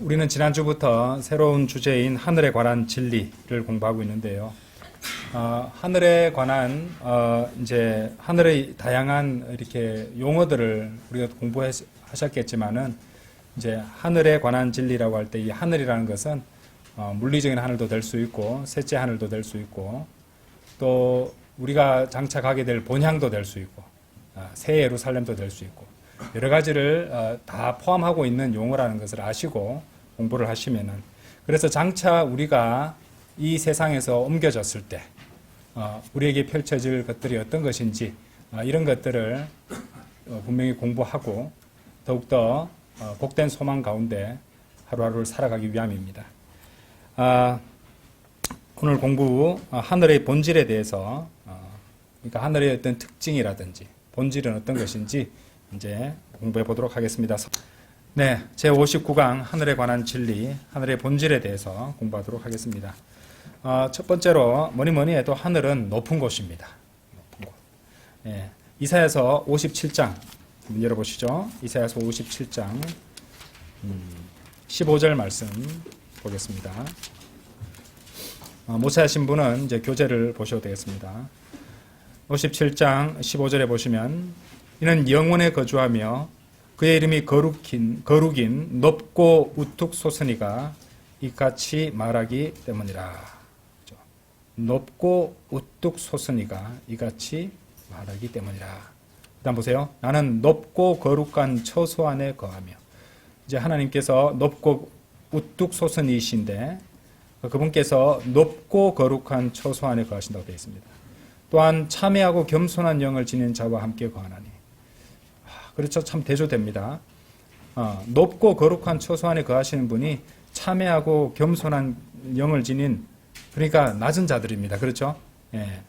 우리는 지난주부터 새로운 주제인 하늘에 관한 진리를 공부하고 있는데요. 하늘에 관한 이제 하늘의 다양한 이렇게 용어들을 우리가 공부하셨겠지만은 이제 하늘에 관한 진리라고 할 때 이 하늘이라는 것은 물리적인 하늘도 될 수 있고 셋째 하늘도 될 수 있고 또 우리가 장차 가게 될 본향도 될 수 있고 새 예루살렘도 될 수 있고 여러 가지를 다 포함하고 있는 용어라는 것을 아시고 공부를 하시면은 그래서 장차 우리가 이 세상에서 옮겨졌을 때 우리에게 펼쳐질 것들이 어떤 것인지 이런 것들을 분명히 공부하고 더욱더 복된 소망 가운데 하루하루를 살아가기 위함입니다. 오늘 공부 하늘의 본질에 대해서 그러니까 하늘의 어떤 특징이라든지 본질은 어떤 것인지 이제 공부해 보도록 하겠습니다. 네, 제59강 하늘에 관한 진리, 하늘의 본질에 대해서 공부하도록 하겠습니다. 첫 번째로 뭐니 해도 하늘은 높은 곳입니다. 높은 곳. 예, 이사야서 57장 열어보시죠. 이사야서 57장 15절 말씀 보겠습니다. 못 찾으신 분은 이제 교재를 보셔도 되겠습니다. 57장 15절에 보시면 이는 영원에 거주하며 그의 이름이 거룩인 높고 우뚝 솟으니가 이같이 말하기 때문이라. 높고 우뚝 솟으니가 이같이 말하기 때문이라. 일단 보세요. 나는 높고 거룩한 처소 안에 거하며. 이제 하나님께서 높고 우뚝 솟은 이신데 그분께서 높고 거룩한 처소 안에 거하신다고 되어 있습니다. 또한 참회하고 겸손한 영을 지닌 자와 함께 거하나니. 그렇죠. 참 대조됩니다. 높고 거룩한 처소 안에 거하시는 분이 참회하고 겸손한 영을 지닌 그러니까 낮은 자들입니다. 그렇죠. 예.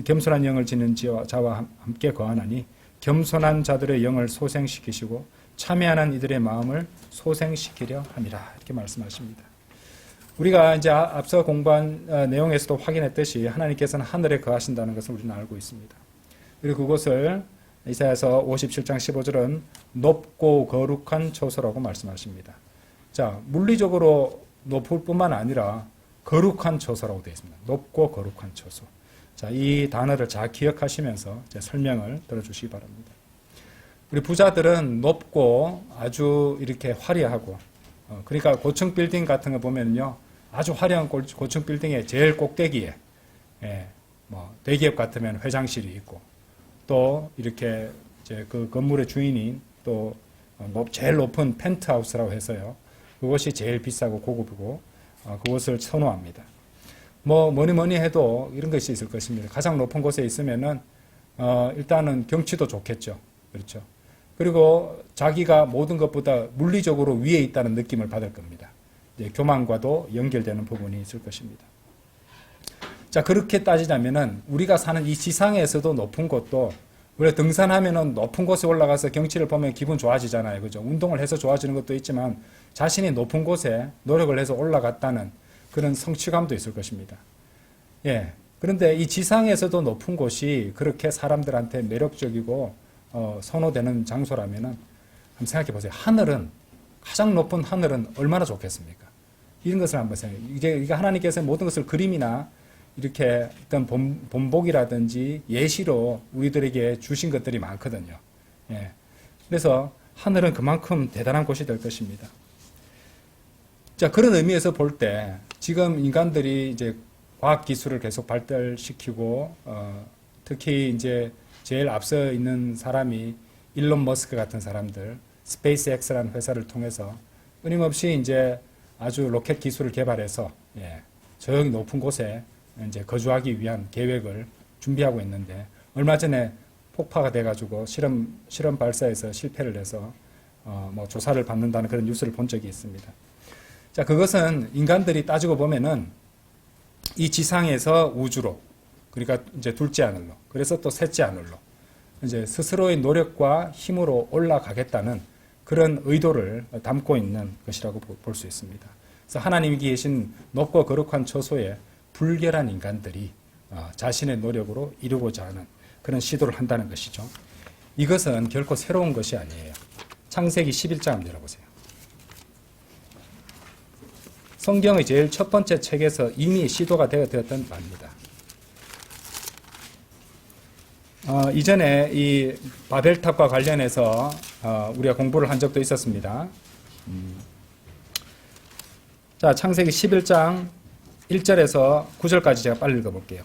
겸손한 영을 지닌 자와 함께 거하나니 겸손한 자들의 영을 소생시키시고 참회하는 이들의 마음을 소생시키려 함이라 이렇게 말씀하십니다. 우리가 이제 앞서 공부한 내용에서도 확인했듯이 하나님께서는 하늘에 거하신다는 것을 우리는 알고 있습니다. 그리고 그것을 이사야서 57장 15절은 높고 거룩한 처소라고 말씀하십니다. 자, 물리적으로 높을 뿐만 아니라 거룩한 처소라고 되어 있습니다. 높고 거룩한 처소. 자, 이 단어를 잘 기억하시면서 제 설명을 들어주시기 바랍니다. 우리 부자들은 높고 아주 이렇게 화려하고, 그러니까 고층 빌딩 같은 거 보면요, 아주 화려한 고층 빌딩의 제일 꼭대기에, 뭐 대기업 같으면 회장실이 있고, 또 이렇게 이제 그 건물의 주인이 또 제일 높은 펜트하우스라고 해서요, 그것이 제일 비싸고 고급이고, 그것을 선호합니다. 뭐니 해도 이런 것이 있을 것입니다. 가장 높은 곳에 있으면은, 일단은 경치도 좋겠죠. 그렇죠. 그리고 자기가 모든 것보다 물리적으로 위에 있다는 느낌을 받을 겁니다. 교만과도 연결되는 부분이 있을 것입니다. 자, 그렇게 따지자면은 우리가 사는 이 지상에서도 높은 곳도 우리가 등산하면은 높은 곳에 올라가서 경치를 보면 기분 좋아지잖아요. 그죠? 운동을 해서 좋아지는 것도 있지만 자신이 높은 곳에 노력을 해서 올라갔다는 그런 성취감도 있을 것입니다. 예. 그런데 이 지상에서도 높은 곳이 그렇게 사람들한테 매력적이고 선호되는 장소라면은 한번 생각해 보세요. 가장 높은 하늘은 얼마나 좋겠습니까? 이런 것을 한번 생각해. 이게 하나님께서 모든 것을 그림이나 이렇게 어떤 본복이라든지 예시로 우리들에게 주신 것들이 많거든요. 예. 그래서 하늘은 그만큼 대단한 곳이 될 것입니다. 자, 그런 의미에서 볼 때 지금 인간들이 이제 과학 기술을 계속 발달시키고 특히 이제 제일 앞서 있는 사람이 일론 머스크 같은 사람들, 스페이스X라는 회사를 통해서 끊임없이 이제 아주 로켓 기술을 개발해서 저기 높은 곳에 이제 거주하기 위한 계획을 준비하고 있는데 얼마 전에 폭파가 돼가지고 실험 발사에서 실패를 해서 뭐 조사를 받는다는 그런 뉴스를 본 적이 있습니다. 자, 그것은 인간들이 따지고 보면은 이 지상에서 우주로, 그러니까 이제 둘째 하늘로, 그래서 또 셋째 하늘로 이제 스스로의 노력과 힘으로 올라가겠다는 그런 의도를 담고 있는 것이라고 볼 수 있습니다. 그래서 하나님이 계신 높고 거룩한 처소에 불결한 인간들이 자신의 노력으로 이루고자 하는 그런 시도를 한다는 것이죠. 이것은 결코 새로운 것이 아니에요. 창세기 11장 한번 열어보세요. 성경의 제일 첫 번째 책에서 이미 시도가 되었던 바입니다. 이전에 이 바벨탑과 관련해서 우리가 공부를 한 적도 있었습니다. 자, 창세기 11장 1절에서 9절까지 제가 빨리 읽어볼게요.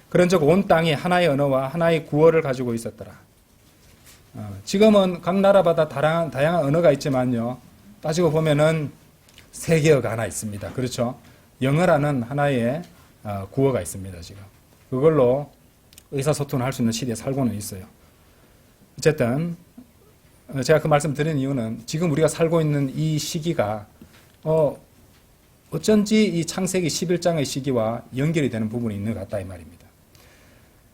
그런즉 온 땅이 하나의 언어와 하나의 구어를 가지고 있었더라. 지금은 각 나라마다 다양한 언어가 있지만요, 따지고 보면은 세계어가 하나 있습니다. 그렇죠? 영어라는 하나의 구어가 있습니다. 지금 그걸로 의사소통을 할 수 있는 시대에 살고는 있어요. 어쨌든 제가 그 말씀 드린 이유는 지금 우리가 살고 있는 이 시기가 어쩐지 이 창세기 11장의 시기와 연결이 되는 부분이 있는 것 같다 이 말입니다.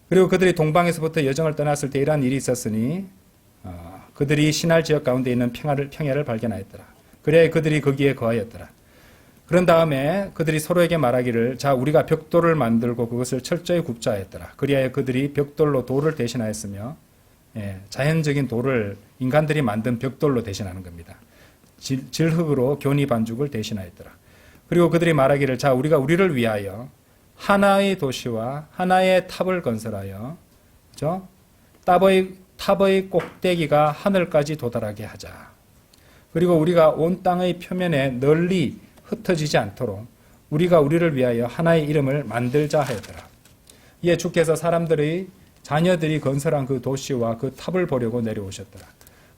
그리고 그들이 동방에서부터 여정을 떠났을 때 이러한 일이 있었으니 그들이 시날 지역 가운데 있는 평야를 발견하였더라. 그래야 그들이 거기에 거하였더라. 그런 다음에 그들이 서로에게 말하기를 자 우리가 벽돌을 만들고 그것을 철저히 굽자 했더라. 그리하여 그들이 벽돌로 돌을 대신하였으며 자연적인 돌을 인간들이 만든 벽돌로 대신하는 겁니다. 질흙으로 교니 반죽을 대신하였더라. 그리고 그들이 말하기를 자 우리가 우리를 위하여 하나의 도시와 하나의 탑을 건설하여 그렇죠? 탑의 꼭대기가 하늘까지 도달하게 하자. 그리고 우리가 온 땅의 표면에 널리 흩어지지 않도록 우리가 우리를 위하여 하나의 이름을 만들자 하였더라. 이에 주께서 사람들의 자녀들이 건설한 그 도시와 그 탑을 보려고 내려오셨더라.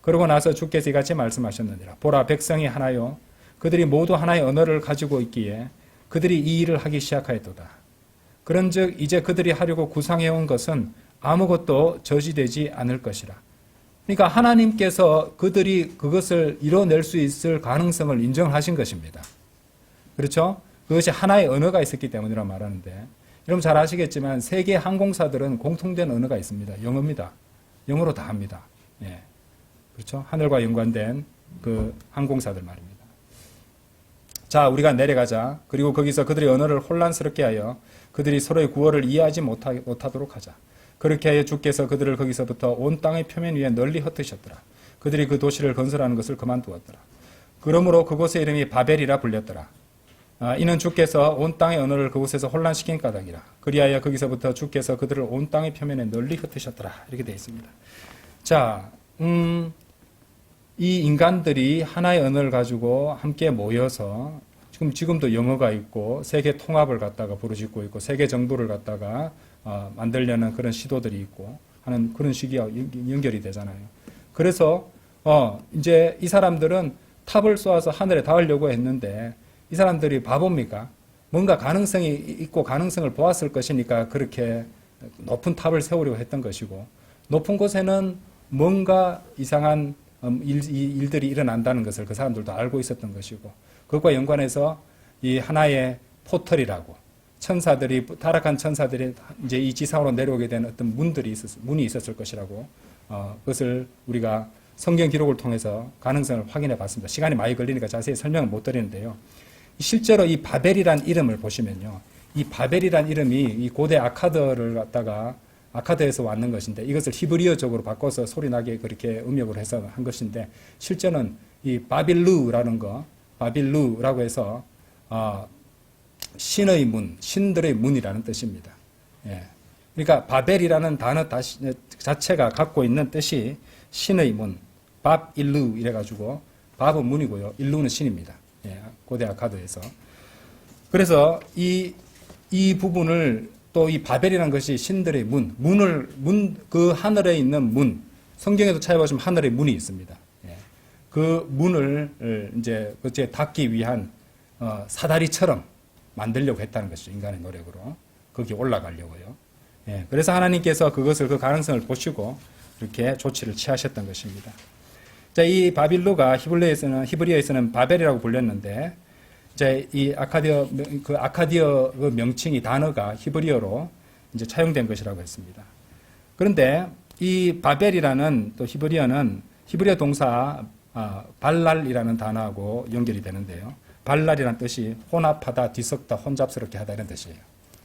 그러고 나서 주께서 이같이 말씀하셨느니라. 보라 백성이 하나요 그들이 모두 하나의 언어를 가지고 있기에 그들이 이 일을 하기 시작하였도다. 그런즉 이제 그들이 하려고 구상해온 것은 아무것도 저지되지 않을 것이라. 그러니까 하나님께서 그들이 그것을 이뤄낼 수 있을 가능성을 인정하신 것입니다. 그렇죠? 그것이 하나의 언어가 있었기 때문이라 말하는데 여러분 잘 아시겠지만 세계 항공사들은 공통된 언어가 있습니다. 영어입니다. 영어로 다 합니다. 예. 그렇죠? 하늘과 연관된 그 항공사들 말입니다. 자, 우리가 내려가자. 그리고 거기서 그들의 언어를 혼란스럽게 하여 그들이 서로의 구어를 이해하지 못하도록 하자. 그렇게 하여 주께서 그들을 거기서부터 온 땅의 표면 위에 널리 흩으셨더라. 그들이 그 도시를 건설하는 것을 그만두었더라. 그러므로 그곳의 이름이 바벨이라 불렸더라. 이는 주께서 온 땅의 언어를 그곳에서 혼란시킨 까닭이라. 그리하여 거기서부터 주께서 그들을 온 땅의 표면에 널리 흩으셨더라. 이렇게 되어 있습니다. 자, 이 인간들이 하나의 언어를 가지고 함께 모여서 지금도 영어가 있고 세계 통합을 갖다가 부르짖고 있고 세계 정부를 갖다가 만들려는 그런 시도들이 있고 하는 그런 시기와 연결이 되잖아요. 그래서 이제 이 사람들은 탑을 쏘아서 하늘에 닿으려고 했는데 이 사람들이 바보입니까? 뭔가 가능성이 있고 가능성을 보았을 것이니까 그렇게 높은 탑을 세우려고 했던 것이고 높은 곳에는 뭔가 이상한 일들이 일어난다는 것을 그 사람들도 알고 있었던 것이고 그것과 연관해서 이 하나의 포털이라고 천사들이 타락한 천사들이 이제 이 지상으로 내려오게 된 어떤 문이 있었을 것이라고 그것을 우리가 성경 기록을 통해서 가능성을 확인해 봤습니다. 시간이 많이 걸리니까 자세히 설명을 못 드리는데요. 실제로 이 바벨이란 이름을 보시면요. 이 바벨이란 이름이 이 고대 아카드를 갖다가 아카드에서 왔는 것인데 이것을 히브리어적으로 바꿔서 소리나게 그렇게 음역을 해서 한 것인데 실제는 이 바빌루라고 해서 신의 문, 신들의 문이라는 뜻입니다. 예. 그러니까 바벨이라는 단어 자체가 갖고 있는 뜻이 신의 문, 밥일루 이래가지고 밥은 문이고요. 일루는 신입니다. 예, 고대 아카드에서. 그래서 이 부분을 또 이 바벨이라는 것이 신들의 그 하늘에 있는 문, 성경에도 찾아보시면 하늘의 문이 있습니다. 예, 그 문을 이제 그제 닫기 위한 사다리처럼 만들려고 했다는 것이죠. 인간의 노력으로. 거기 올라가려고요. 예, 그래서 하나님께서 그 가능성을 보시고 이렇게 조치를 취하셨던 것입니다. 자, 이 바빌루가 히브리어에서는 바벨이라고 불렸는데, 이제 이 아카디어 그 명칭이 단어가 히브리어로 이제 차용된 것이라고 했습니다. 그런데 이 바벨이라는 또 히브리어 동사 발랄이라는 단어하고 연결이 되는데요. 발랄이라는 뜻이 혼합하다, 뒤섞다, 혼잡스럽게 하다 이런 뜻이에요.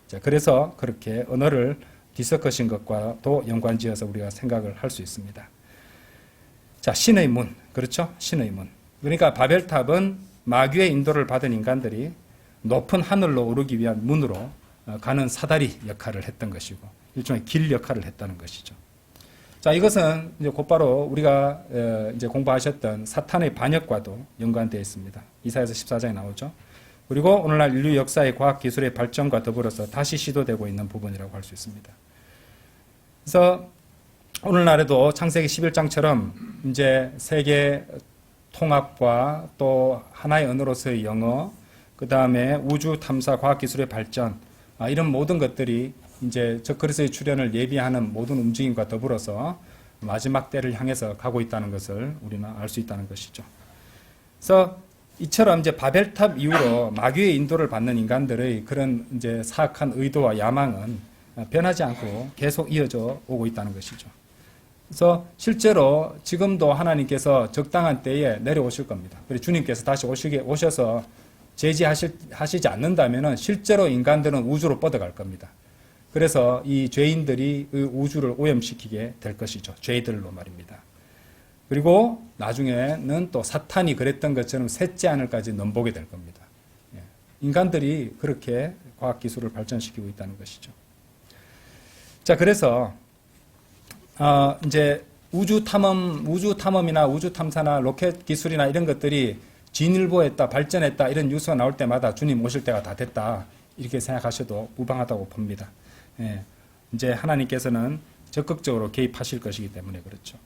자, 그래서 그렇게 언어를 뒤섞으신 것과도 연관지어서 우리가 생각을 할 수 있습니다. 자, 신의 문. 그렇죠? 신의 문. 그러니까 바벨탑은 마귀의 인도를 받은 인간들이 높은 하늘로 오르기 위한 문으로 가는 사다리 역할을 했던 것이고 일종의 길 역할을 했다는 것이죠. 자, 이것은 이제 곧바로 우리가 이제 공부하셨던 사탄의 반역과도 연관되어 있습니다. 이사야서 14장에 나오죠. 그리고 오늘날 인류 역사의 과학 기술의 발전과 더불어서 다시 시도되고 있는 부분이라고 할 수 있습니다. 그래서 오늘날에도 창세기 11장처럼 이제 세계 통합과 또 하나의 언어로서의 영어, 그 다음에 우주 탐사 과학 기술의 발전, 이런 모든 것들이 이제 저 그리스도의 출현을 예비하는 모든 움직임과 더불어서 마지막 때를 향해서 가고 있다는 것을 우리는 알 수 있다는 것이죠. 그래서 이처럼 이제 바벨탑 이후로 마귀의 인도를 받는 인간들의 그런 이제 사악한 의도와 야망은 변하지 않고 계속 이어져 오고 있다는 것이죠. 그래서 실제로 지금도 하나님께서 적당한 때에 내려오실 겁니다. 그리고 주님께서 다시 오셔서 제지하시지 않는다면 실제로 인간들은 우주로 뻗어갈 겁니다. 그래서 이 죄인들이 우주를 오염시키게 될 것이죠. 죄들로 말입니다. 그리고 나중에는 또 사탄이 그랬던 것처럼 셋째 하늘까지 넘보게 될 겁니다. 인간들이 그렇게 과학기술을 발전시키고 있다는 것이죠. 자, 그래서 이제 우주 탐험이나 우주 탐사나 로켓 기술이나 이런 것들이 진일보했다, 발전했다 이런 뉴스가 나올 때마다 주님 오실 때가 다 됐다 이렇게 생각하셔도 무방하다고 봅니다. 이제 하나님께서는 적극적으로 개입하실 것이기 때문에 그렇죠.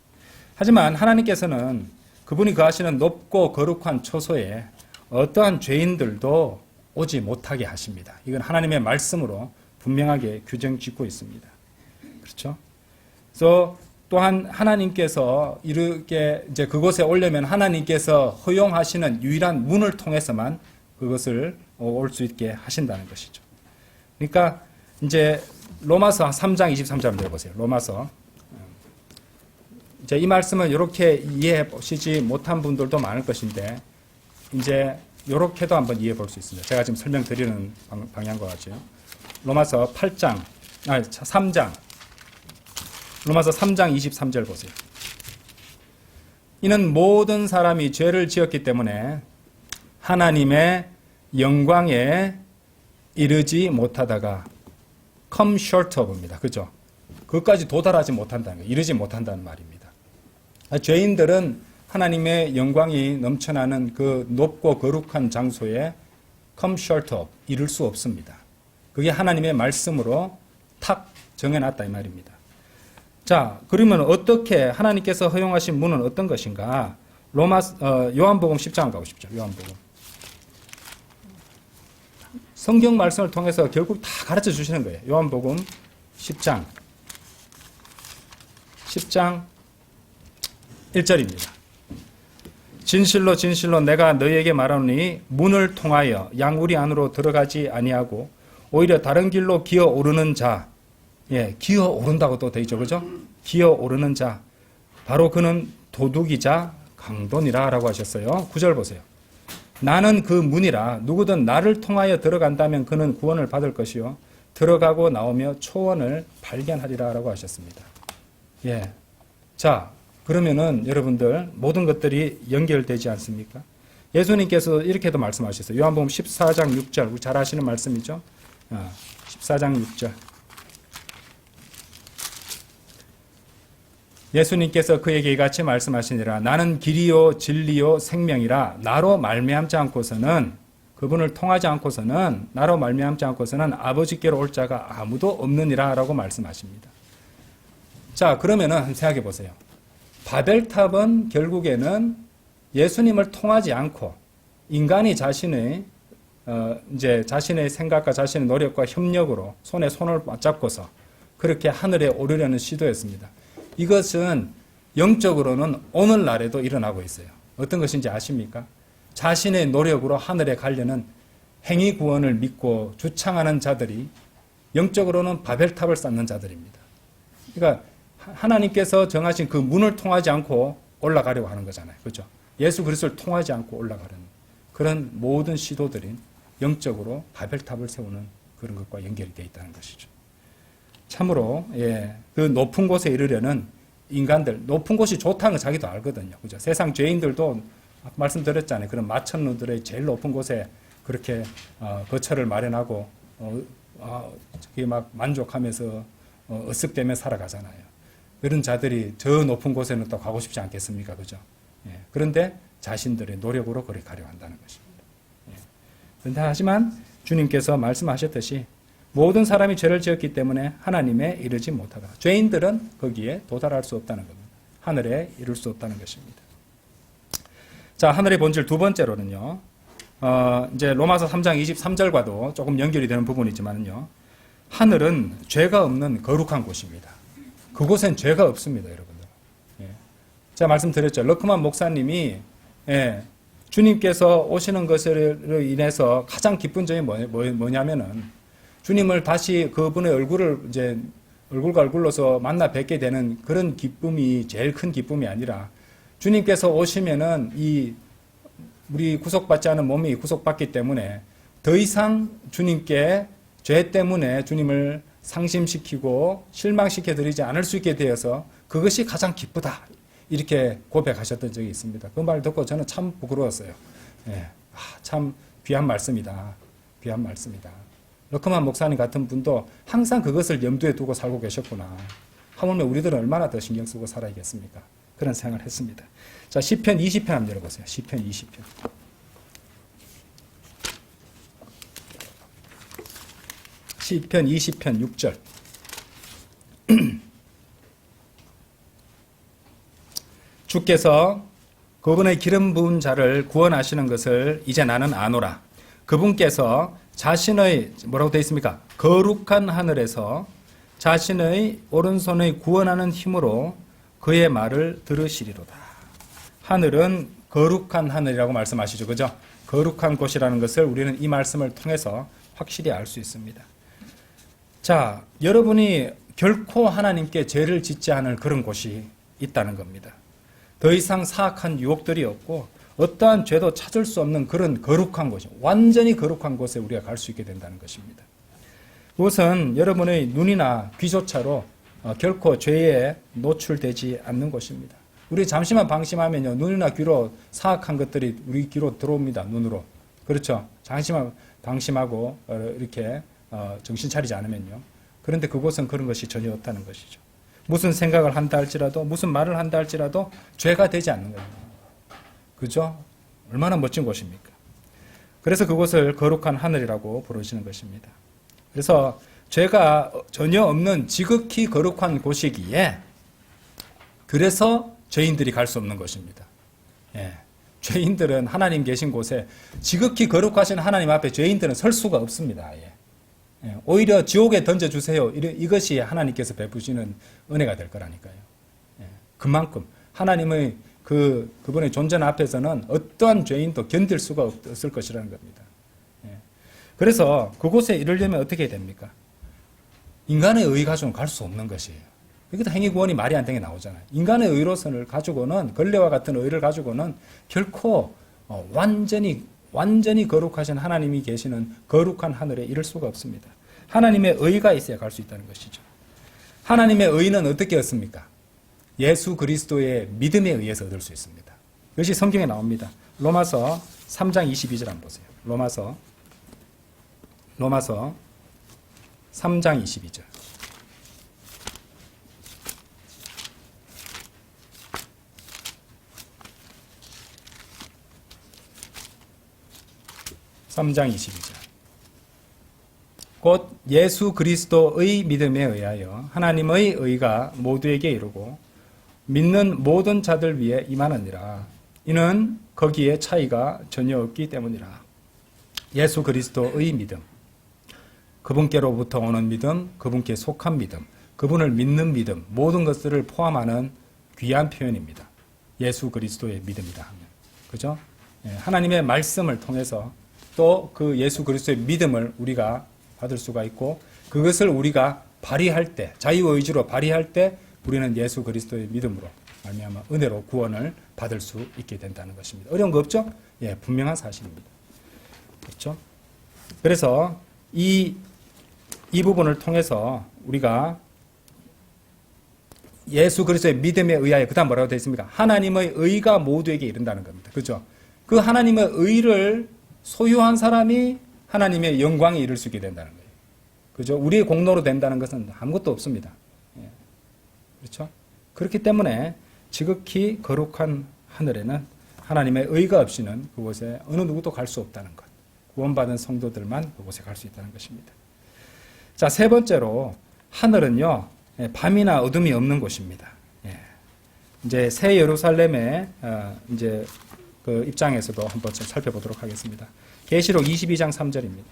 하지만 하나님께서는 그분이 거하시는 높고 거룩한 초소에 어떠한 죄인들도 오지 못하게 하십니다. 이건 하나님의 말씀으로 분명하게 규정 짓고 있습니다. 그렇죠? 그래서 또한 하나님께서 이렇게 이제 그곳에 오려면 하나님께서 허용하시는 유일한 문을 통해서만 그것을 올 수 있게 하신다는 것이죠. 그러니까 이제 로마서 3장 23절 내려보세요. 로마서. 이제 이 말씀을 이렇게 이해해 보시지 못한 분들도 많을 것인데 이제 이렇게도 한번 이해해 볼 수 있습니다. 제가 지금 설명드리는 방향과 같이. 로마서 3장. 로마서 3장 23절 보세요. 이는 모든 사람이 죄를 지었기 때문에 하나님의 영광에 이르지 못하다가 come short of입니다. 그죠? 그것까지 도달하지 못한다는 거예요. 이르지 못한다는 말입니다. 죄인들은 하나님의 영광이 넘쳐나는 그 높고 거룩한 장소에 come short of, 이룰 수 없습니다. 그게 하나님의 말씀으로 탁 정해놨다 이 말입니다. 자, 그러면 어떻게 하나님께서 허용하신 문은 어떤 것인가? 요한복음 10장을 가고 싶죠. 요한복음. 성경 말씀을 통해서 결국 다 가르쳐 주시는 거예요. 요한복음 10장 1절입니다. 진실로 진실로 내가 너희에게 말하노니 문을 통하여 양우리 안으로 들어가지 아니하고 오히려 다른 길로 기어 오르는 자, 기어 오른다고 또 되어 있죠. 그죠? 기어 오르는 자, 바로 그는 도둑이자 강도니라 라고 하셨어요. 9절 보세요. 나는 그 문이라 누구든 나를 통하여 들어간다면 그는 구원을 받을 것이요 들어가고 나오며 초원을 발견하리라 라고 하셨습니다. 자, 그러면은 여러분들 모든 것들이 연결되지 않습니까? 예수님께서 이렇게도 말씀하셨어요. 요한복음 14장 6절, 우리 잘 아시는 말씀이죠. 14장 6절. 예수님께서 그에게 이같이 말씀하시니라. 나는 길이요 진리요 생명이라. 나로 말미암지 않고서는, 그분을 통하지 않고서는, 나로 말미암지 않고서는 아버지께로 올 자가 아무도 없느니라 라고 말씀하십니다. 자, 그러면은 한번 생각해 보세요. 바벨탑은 결국에는 예수님을 통하지 않고 인간이 자신의 이제 자신의 생각과 자신의 노력과 협력으로 손에 손을 맞잡고서 그렇게 하늘에 오르려는 시도였습니다. 이것은 영적으로는 오늘날에도 일어나고 있어요. 어떤 것인지 아십니까? 자신의 노력으로 하늘에 가려는 행위 구원을 믿고 주창하는 자들이 영적으로는 바벨탑을 쌓는 자들입니다. 그러니까 하나님께서 정하신 그 문을 통하지 않고 올라가려고 하는 거잖아요. 그렇죠? 예수 그리스도를 통하지 않고 올라가는 그런 모든 시도들이 영적으로 바벨탑을 세우는 그런 것과 연결이 되어 있다는 것이죠. 참으로 그 높은 곳에 이르려는 인간들, 높은 곳이 좋다는 거 자기도 알거든요. 그죠? 세상 죄인들도 말씀드렸잖아요. 그런 마천루들의 제일 높은 곳에 그렇게 거처를 마련하고 저기 막 만족하면서 으쓱대며 살아가잖아요. 그런 자들이 저 높은 곳에는 또 가고 싶지 않겠습니까? 그죠? 예. 그런데 자신들의 노력으로 그리 가려 한다는 것입니다. 예. 그런데 하지만 주님께서 말씀하셨듯이 모든 사람이 죄를 지었기 때문에 하나님에 이르지 못하다. 죄인들은 거기에 도달할 수 없다는 겁니다. 하늘에 이룰 수 없다는 것입니다. 자, 하늘의 본질 두 번째로는요. 이제 로마서 3장 23절과도 조금 연결이 되는 부분이지만요. 하늘은 죄가 없는 거룩한 곳입니다. 그곳엔 죄가 없습니다, 여러분들. 예. 제가 말씀드렸죠. 러크만 목사님이 주님께서 오시는 것으로 인해서 가장 기쁜 점이 뭐냐면은 주님을 다시 그분의 얼굴을 이제 얼굴과 얼굴로서 만나 뵙게 되는 그런 기쁨이 제일 큰 기쁨이 아니라 주님께서 오시면은 우리 구속받지 않은 몸이 구속받기 때문에 더 이상 주님께 죄 때문에 주님을 상심시키고 실망시켜 드리지 않을 수 있게 되어서 그것이 가장 기쁘다. 이렇게 고백하셨던 적이 있습니다. 그 말 듣고 저는 참 부끄러웠어요. 예. 참 귀한 말씀이다. 귀한 말씀이다. 러크만 목사님 같은 분도 항상 그것을 염두에 두고 살고 계셨구나. 하물며 우리들은 얼마나 더 신경 쓰고 살아야겠습니까? 그런 생각을 했습니다. 자, 시편 20편 한번 열어보세요. 시편 20편. 시편 20편 6절. 주께서 그분의 기름 부은 자를 구원하시는 것을 이제 나는 아노라. 그분께서 자신의 뭐라고 되어 있습니까? 거룩한 하늘에서 자신의 오른손의 구원하는 힘으로 그의 말을 들으시리로다. 하늘은 거룩한 하늘이라고 말씀하시죠. 그죠? 거룩한 곳이라는 것을 우리는 이 말씀을 통해서 확실히 알 수 있습니다. 자, 여러분이 결코 하나님께 죄를 짓지 않을 그런 곳이 있다는 겁니다. 더 이상 사악한 유혹들이 없고 어떠한 죄도 찾을 수 없는 그런 거룩한 곳이, 완전히 거룩한 곳에 우리가 갈 수 있게 된다는 것입니다. 그것은 여러분의 눈이나 귀조차로 결코 죄에 노출되지 않는 곳입니다. 우리 잠시만 방심하면요, 눈이나 귀로 사악한 것들이 우리 귀로 들어옵니다. 눈으로. 그렇죠? 잠시만 방심하고 이렇게 정신 차리지 않으면요. 그런데 그곳은 그런 것이 전혀 없다는 것이죠. 무슨 생각을 한다 할지라도, 무슨 말을 한다 할지라도 죄가 되지 않는 겁니다. 그죠? 얼마나 멋진 곳입니까? 그래서 그곳을 거룩한 하늘이라고 부르시는 것입니다. 그래서 죄가 전혀 없는 지극히 거룩한 곳이기에 그래서 죄인들이 갈 수 없는 것입니다. 예. 죄인들은 하나님 계신 곳에 지극히 거룩하신 하나님 앞에 죄인들은 설 수가 없습니다. 예. 예. 오히려 지옥에 던져주세요. 이것이 하나님께서 베푸시는 은혜가 될 거라니까요. 예. 그만큼 하나님의 그분의 존재 앞에서는 어떠한 죄인도 견딜 수가 없을 것이라는 겁니다. 예. 그래서 그곳에 이르려면 어떻게 해야 됩니까? 인간의 의 가지고는 갈 수 없는 것이에요. 여기도 행위구원이 말이 안 되게 나오잖아요. 인간의 의로선을 가지고는, 걸레와 같은 의를 가지고는 결코 완전히 거룩하신 하나님이 계시는 거룩한 하늘에 이를 수가 없습니다. 하나님의 의가 있어야 갈 수 있다는 것이죠. 하나님의 의는 어떻게 얻습니까? 예수 그리스도의 믿음에 의해서 얻을 수 있습니다. 이것이 성경에 나옵니다. 로마서 3장 22절 한번 보세요. 로마서 3장 22절. 곧 예수 그리스도의 믿음에 의하여 하나님의 의가 모두에게 이르고 믿는 모든 자들 위에 임하느니라. 이는 거기에 차이가 전혀 없기 때문이라. 예수 그리스도의 믿음, 그분께로부터 오는 믿음, 그분께 속한 믿음, 그분을 믿는 믿음, 모든 것들을 포함하는 귀한 표현입니다. 예수 그리스도의 믿음이다 하면. 그죠? 하나님의 말씀을 통해서 또 그 예수 그리스도의 믿음을 우리가 받을 수가 있고, 그것을 우리가 발휘할 때, 자유의지로 발휘할 때 우리는 예수 그리스도의 믿음으로 말미암아 은혜로 구원을 받을 수 있게 된다는 것입니다. 어려운 거 없죠? 예, 분명한 사실입니다. 그렇죠? 그래서 이 부분을 통해서 우리가 예수 그리스도의 믿음에 의하여, 그 다음 뭐라고 되어 있습니까? 하나님의 의가 모두에게 이른다는 겁니다. 그죠? 그 하나님의 의를 소유한 사람이 하나님의 영광에 이를 수 있게 된다는 거예요. 그죠? 우리의 공로로 된다는 것은 아무것도 없습니다. 예. 그렇죠? 그렇기 때문에 지극히 거룩한 하늘에는 하나님의 의가 없이는 그곳에 어느 누구도 갈 수 없다는 것. 구원받은 성도들만 그곳에 갈 수 있다는 것입니다. 자, 세 번째로 하늘은요, 밤이나 어둠이 없는 곳입니다. 예. 이제 새 예루살렘의 이제 그 입장에서도 한번 좀 살펴보도록 하겠습니다. 계시록 22장 3절입니다.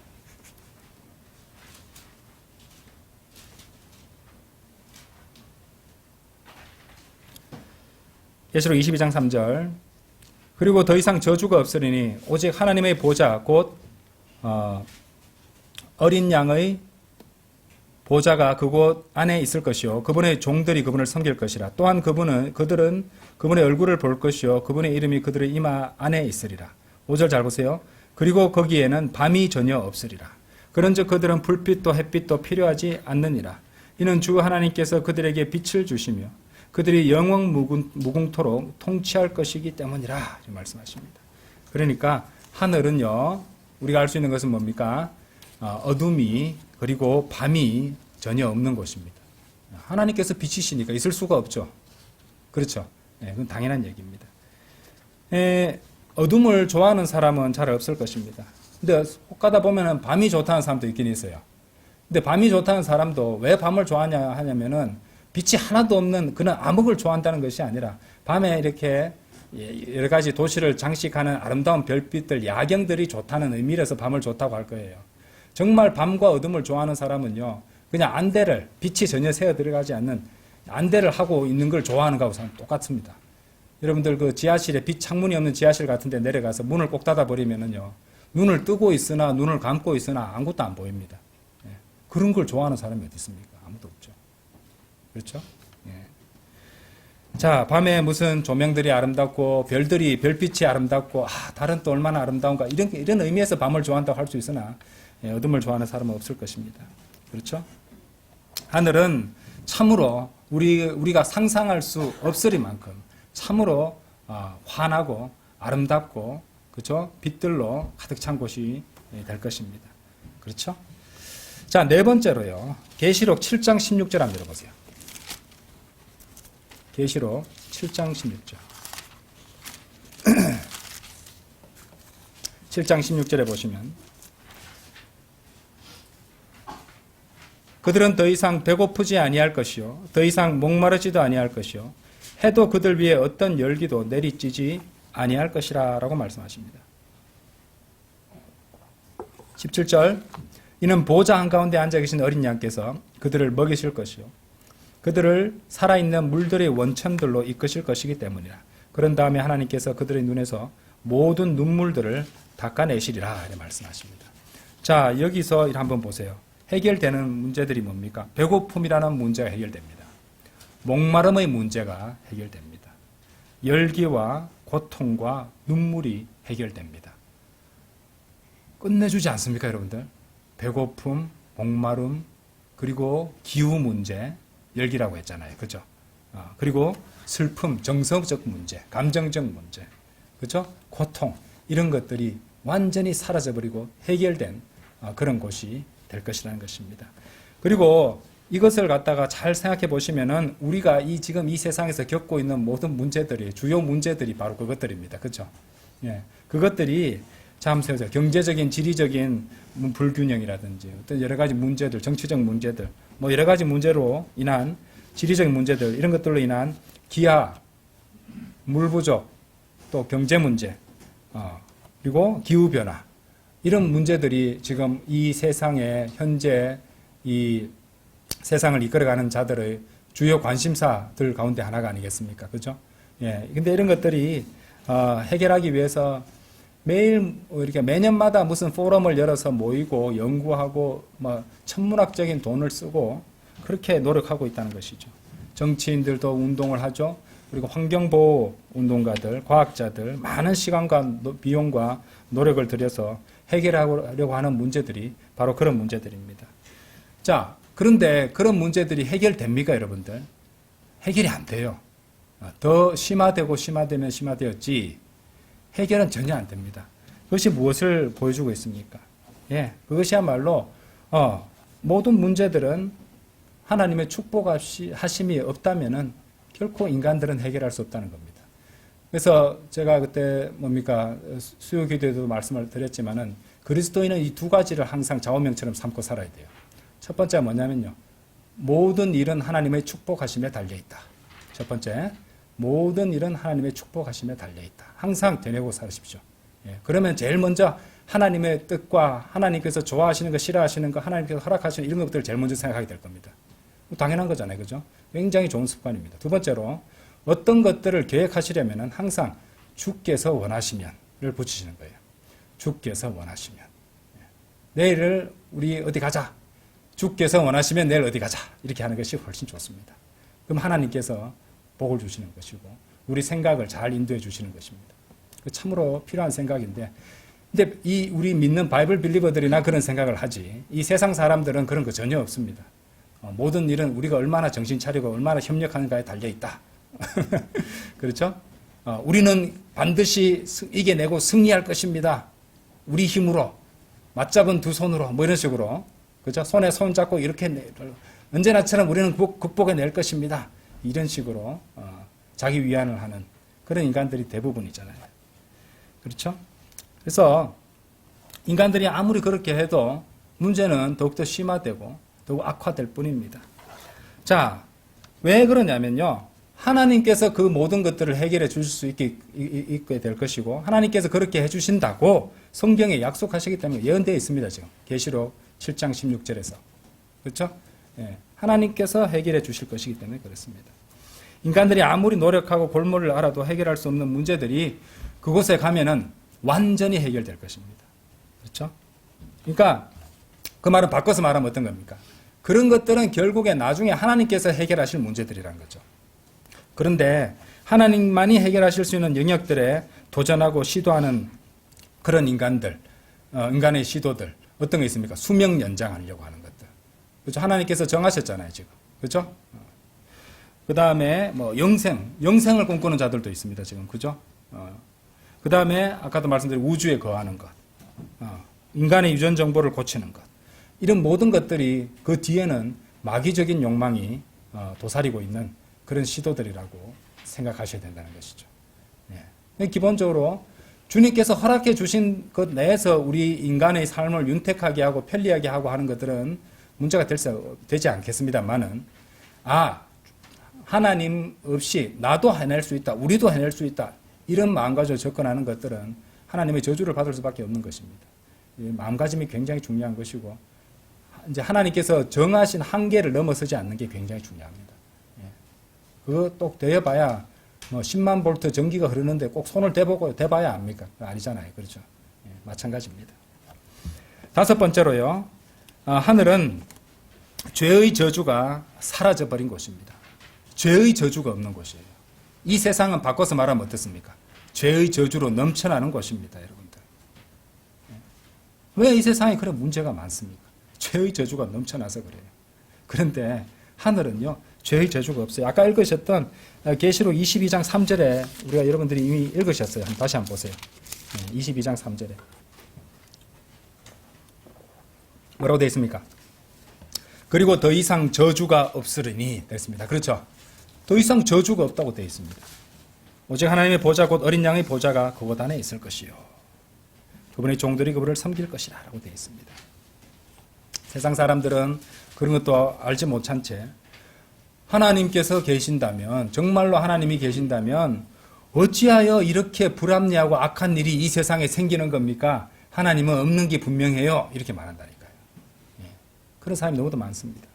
계시록 22장 3절. 그리고 더 이상 저주가 없으리니 오직 하나님의 보좌 곧 어린 양의 보좌가 그곳 안에 있을 것이요 그분의 종들이 그분을 섬길 것이라. 또한 그들은 그분의 얼굴을 볼 것이요 그분의 이름이 그들의 이마 안에 있으리라. 5절 잘 보세요. 그리고 거기에는 밤이 전혀 없으리라. 그런즉 그들은 불빛도 햇빛도 필요하지 않느니라. 이는 주 하나님께서 그들에게 빛을 주시며 그들이 영원 무궁토록 통치할 것이기 때문이라 말씀하십니다. 그러니까 하늘은요, 우리가 알 수 있는 것은 뭡니까? 어둠이 그리고 밤이 전혀 없는 곳입니다. 하나님께서 빛이시니까 있을 수가 없죠. 그렇죠? 네, 그건 당연한 얘기입니다. 어둠을 좋아하는 사람은 잘 없을 것입니다. 근데 혹 가다 보면은 밤이 좋다는 사람도 있긴 있어요. 근데 밤이 좋다는 사람도 왜 밤을 좋아하냐 하냐면은 빛이 하나도 없는 그런 암흑을 좋아한다는 것이 아니라 밤에 이렇게 여러 가지 도시를 장식하는 아름다운 별빛들, 야경들이 좋다는 의미에서 밤을 좋다고 할 거예요. 정말 밤과 어둠을 좋아하는 사람은요, 그냥 안대를, 빛이 전혀 새어 들어가지 않는 안대를 하고 있는 걸 좋아하는 거하고 똑같습니다. 여러분들 그 지하실에 빛 창문이 없는 지하실 같은 데 내려가서 문을 꼭 닫아버리면은요, 눈을 뜨고 있으나 눈을 감고 있으나 아무것도 안 보입니다. 예. 그런 걸 좋아하는 사람이 어디 있습니까? 아무도 없죠. 그렇죠? 예. 자, 밤에 무슨 조명들이 아름답고 별빛이 아름답고 달은 또 얼마나 아름다운가 이런 의미에서 밤을 좋아한다고 할 수 있으나 어둠을 좋아하는 사람은 없을 것입니다. 그렇죠? 하늘은 참으로 우리가 상상할 수 없으리만큼 참으로 환하고 아름답고 그렇죠? 빛들로 가득 찬 곳이 될 것입니다. 그렇죠? 자, 네 번째로요. 계시록 7장 16절 한번 들어보세요. 계시록 7장 16절. 7장 16절에 보시면 그들은 더 이상 배고프지 아니할 것이요 더 이상 목마르지도 아니할 것이요 해도 그들 위에 어떤 열기도 내리쬐지 아니할 것이라 라고 말씀하십니다. 17절 이는 보좌 한가운데 앉아 계신 어린 양께서 그들을 먹이실 것이요 그들을 살아있는 물들의 원천들로 이끄실 것이기 때문이라. 그런 다음에 하나님께서 그들의 눈에서 모든 눈물들을 닦아내시리라 이렇게 말씀하십니다. 자, 여기서 한번 보세요. 해결되는 문제들이 뭡니까? 배고픔이라는 문제가 해결됩니다. 목마름의 문제가 해결됩니다. 열기와 고통과 눈물이 해결됩니다. 끝내주지 않습니까, 여러분들? 배고픔, 목마름, 그리고 기후 문제, 열기라고 했잖아요. 그죠? 그리고 슬픔, 정서적 문제, 감정적 문제, 그죠? 고통, 이런 것들이 완전히 사라져버리고 해결된 그런 곳이 될 것이라는 것입니다. 그리고 이것을 갖다가 잘 생각해 보시면은 우리가 지금 이 세상에서 겪고 있는 모든 문제들이, 주요 문제들이 바로 그것들입니다. 그죠? 예. 그것들이 참 세우세요. 경제적인, 지리적인 불균형이라든지 어떤 여러 가지 문제들, 정치적 문제들, 뭐 여러 가지 문제로 인한 지리적인 문제들, 이런 것들로 인한 기아, 물 부족, 또 경제 문제, 그리고 기후 변화, 이런 문제들이 지금 이 세상에 현재 이 세상을 이끌어가는 자들의 주요 관심사들 가운데 하나가 아니겠습니까? 그죠? 예. 근데 이런 것들이 해결하기 위해서 매일 이렇게 매년마다 무슨 포럼을 열어서 모이고 연구하고 뭐 천문학적인 돈을 쓰고 그렇게 노력하고 있다는 것이죠. 정치인들도 운동을 하죠. 그리고 환경보호 운동가들, 과학자들 많은 시간과 비용과 노력을 들여서 해결하려고 하는 문제들이 바로 그런 문제들입니다. 자, 그런데 그런 문제들이 해결됩니까, 여러분들? 해결이 안 돼요. 더 심화되고 심화되면 심화되었지 해결은 전혀 안 됩니다. 그것이 무엇을 보여주고 있습니까? 예, 그것이야말로 모든 문제들은 하나님의 축복하심이 없다면은 결코 인간들은 해결할 수 없다는 겁니다. 그래서 제가 그때 수요 기도에도 말씀을 드렸지만은 그리스도인은 이 두 가지를 항상 좌우명처럼 삼고 살아야 돼요. 첫 번째가 뭐냐면요. 모든 일은 하나님의 축복하심에 달려있다. 첫 번째, 모든 일은 하나님의 축복하심에 달려있다. 항상 되뇌고 살으십시오. 예, 그러면 제일 먼저 하나님의 뜻과 하나님께서 좋아하시는 거, 싫어하시는 거, 하나님께서 허락하시는 이런 것들을 제일 먼저 생각하게 될 겁니다. 당연한 거잖아요. 그죠? 굉장히 좋은 습관입니다. 두 번째로, 어떤 것들을 계획하시려면 항상 주께서 원하시면을 붙이시는 거예요. 주께서 원하시면. 내일을 우리 어디 가자. 주께서 원하시면 내일 어디 가자. 이렇게 하는 것이 훨씬 좋습니다. 그럼 하나님께서 복을 주시는 것이고 우리 생각을 잘 인도해 주시는 것입니다. 참으로 필요한 생각인데 근데 이 우리 믿는 바이블 빌리버들이나 그런 생각을 하지 이 세상 사람들은 그런 거 전혀 없습니다. 모든 일은 우리가 얼마나 정신 차리고 얼마나 협력하는가에 달려있다. 그렇죠? 우리는 반드시 이겨내고 승리할 것입니다. 우리 힘으로 맞잡은 두 손으로 뭐 이런 식으로 그죠? 손에 손 잡고 이렇게 언제나처럼 우리는 극복해낼 것입니다. 이런 식으로 자기 위안을 하는 그런 인간들이 대부분이잖아요. 그렇죠? 그래서 인간들이 아무리 그렇게 해도 문제는 더욱더 심화되고 더욱 악화될 뿐입니다. 자, 왜 그러냐면요. 하나님께서 그 모든 것들을 해결해 주실 수 있게 될 것이고 하나님께서 그렇게 해주신다고 성경에 약속하시기 때문에 예언되어 있습니다. 지금 계시록 7장 16절에서 그렇죠? 예, 하나님께서 해결해 주실 것이기 때문에 그렇습니다. 인간들이 아무리 노력하고 골몰을 알아도 해결할 수 없는 문제들이 그곳에 가면은 완전히 해결될 것입니다. 그렇죠? 그러니까 그 말은 바꿔서 말하면 어떤 겁니까? 그런 것들은 결국에 나중에 하나님께서 해결하실 문제들이라는 거죠. 그런데 하나님만이 해결하실 수 있는 영역들에 도전하고 시도하는 그런 인간들, 인간의 시도들 어떤 게 있습니까? 수명 연장하려고 하는 것들. 그렇죠? 하나님께서 정하셨잖아요, 지금. 그렇죠? 그 다음에 뭐 영생을 꿈꾸는 자들도 있습니다, 지금. 그죠? 그 다음에 아까도 말씀드린 우주에 거하는 것, 인간의 유전 정보를 고치는 것. 이런 모든 것들이 그 뒤에는 마귀적인 욕망이 도사리고 있는 그런 시도들이라고 생각하셔야 된다는 것이죠. 네. 기본적으로 주님께서 허락해 주신 것 내에서 우리 인간의 삶을 윤택하게 하고 편리하게 하고 하는 것들은 문제가 되지 않겠습니다만은 하나님 없이 나도 해낼 수 있다. 우리도 해낼 수 있다. 이런 마음가짐으로 접근하는 것들은 하나님의 저주를 받을 수밖에 없는 것입니다. 마음가짐이 굉장히 중요한 것이고 이제 하나님께서 정하신 한계를 넘어서지 않는 게 굉장히 중요합니다. 그거 또 되어봐야 뭐 10만 볼트 전기가 흐르는데 꼭 손을 대봐야 압니까? 아니잖아요. 그렇죠? 마찬가지입니다. 다섯 번째로요. 하늘은 죄의 저주가 사라져버린 곳입니다. 죄의 저주가 없는 곳이에요. 이 세상은 바꿔서 말하면 어떻습니까? 죄의 저주로 넘쳐나는 곳입니다. 여러분들. 왜 이 세상에 그런 문제가 많습니까? 죄의 저주가 넘쳐나서 그래요. 그런데 하늘은요. 죄의 저주가 없어요. 아까 읽으셨던 계시록 22장 3절에 우리가 여러분들이 이미 읽으셨어요. 다시 한번 보세요. 22장 3절에 뭐라고 되어 있습니까? 그리고 더 이상 저주가 없으리니 됐습니다. 그렇죠? 더 이상 저주가 없다고 되어 있습니다. 오직 하나님의 보좌 곧 어린 양의 보좌가 그곳 안에 있을 것이요. 그분의 종들이 그분을 섬길 것이라 라고 되어 있습니다. 세상 사람들은 그런 것도 알지 못한 채 하나님께서 계신다면 정말로 하나님이 계신다면 어찌하여 이렇게 불합리하고 악한 일이 이 세상에 생기는 겁니까? 하나님은 없는 게 분명해요. 이렇게 말한다니까요. 그런 사람이 너무도 많습니다.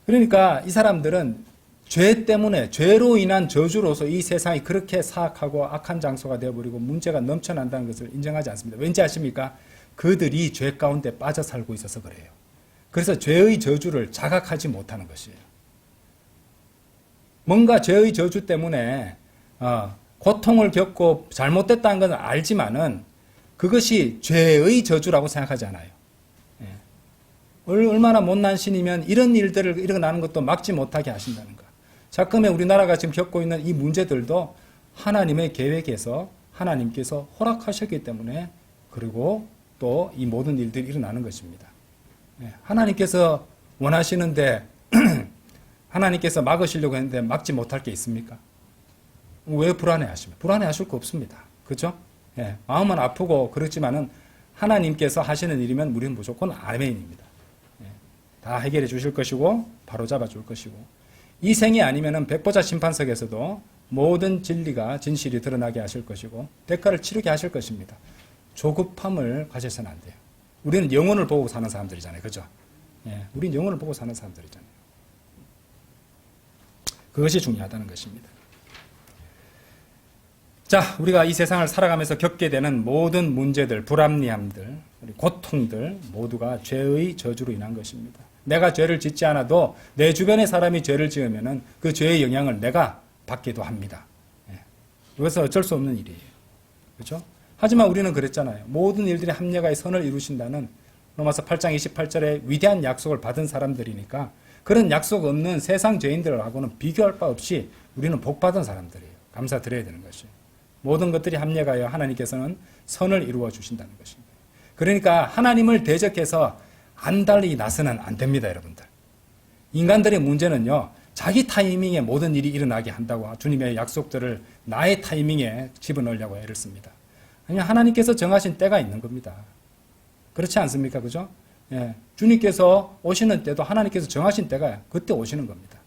그러니까 이 사람들은 죄 때문에 죄로 인한 저주로서 이 세상이 그렇게 사악하고 악한 장소가 되어버리고 문제가 넘쳐난다는 것을 인정하지 않습니다. 왠지 아십니까? 그들이 죄 가운데 빠져 살고 있어서 그래요. 그래서 죄의 저주를 자각하지 못하는 것이에요. 뭔가 죄의 저주 때문에 고통을 겪고 잘못됐다는 건 알지만은 그것이 죄의 저주라고 생각하지 않아요. 얼마나 못난 신이면 이런 일들을 일어나는 것도 막지 못하게 하신다는 것. 자금에 우리나라가 지금 겪고 있는 이 문제들도 하나님의 계획에서 하나님께서 허락하셨기 때문에 그리고 또 이 모든 일들이 일어나는 것입니다. 하나님께서 원하시는데 하나님께서 막으시려고 했는데 막지 못할 게 있습니까? 왜 불안해하십니까? 불안해하실 거 없습니다. 그렇죠? 마음은 아프고 그렇지만은 하나님께서 하시는 일이면 우리는 무조건 아멘입니다. 다 해결해 주실 것이고 바로 잡아 줄 것이고 이 생이 아니면은 백보자 심판석에서도 모든 진리가 진실이 드러나게 하실 것이고 대가를 치르게 하실 것입니다. 조급함을 가져서는 안 돼요. 우리는 영혼을 보고 사는 사람들이잖아요. 그죠? 우리는 영혼을 보고 사는 사람들이잖아요. 그것이 중요하다는 것입니다. 자, 우리가 이 세상을 살아가면서 겪게 되는 모든 문제들, 불합리함들, 고통들 모두가 죄의 저주로 인한 것입니다. 내가 죄를 짓지 않아도 내 주변의 사람이 죄를 지으면은 그 죄의 영향을 내가 받기도 합니다. 그래서 어쩔 수 없는 일이에요. 그렇죠? 하지만 우리는 그랬잖아요. 모든 일들이 합력하여 선을 이루신다는 로마서 8장 28절에 위대한 약속을 받은 사람들이니까 그런 약속 없는 세상 죄인들하고는 비교할 바 없이 우리는 복 받은 사람들이에요. 감사드려야 되는 것이에요. 모든 것들이 합력하여 하나님께서는 선을 이루어 주신다는 것입니다. 그러니까 하나님을 대적해서 안달이 나서는 안 됩니다, 여러분들. 인간들의 문제는요, 자기 타이밍에 모든 일이 일어나게 한다고 주님의 약속들을 나의 타이밍에 집어넣으려고 애를 씁니다. 아니, 하나님께서 정하신 때가 있는 겁니다. 그렇지 않습니까? 그죠? 주님께서 오시는 때도 하나님께서 정하신 때가 그때 오시는 겁니다.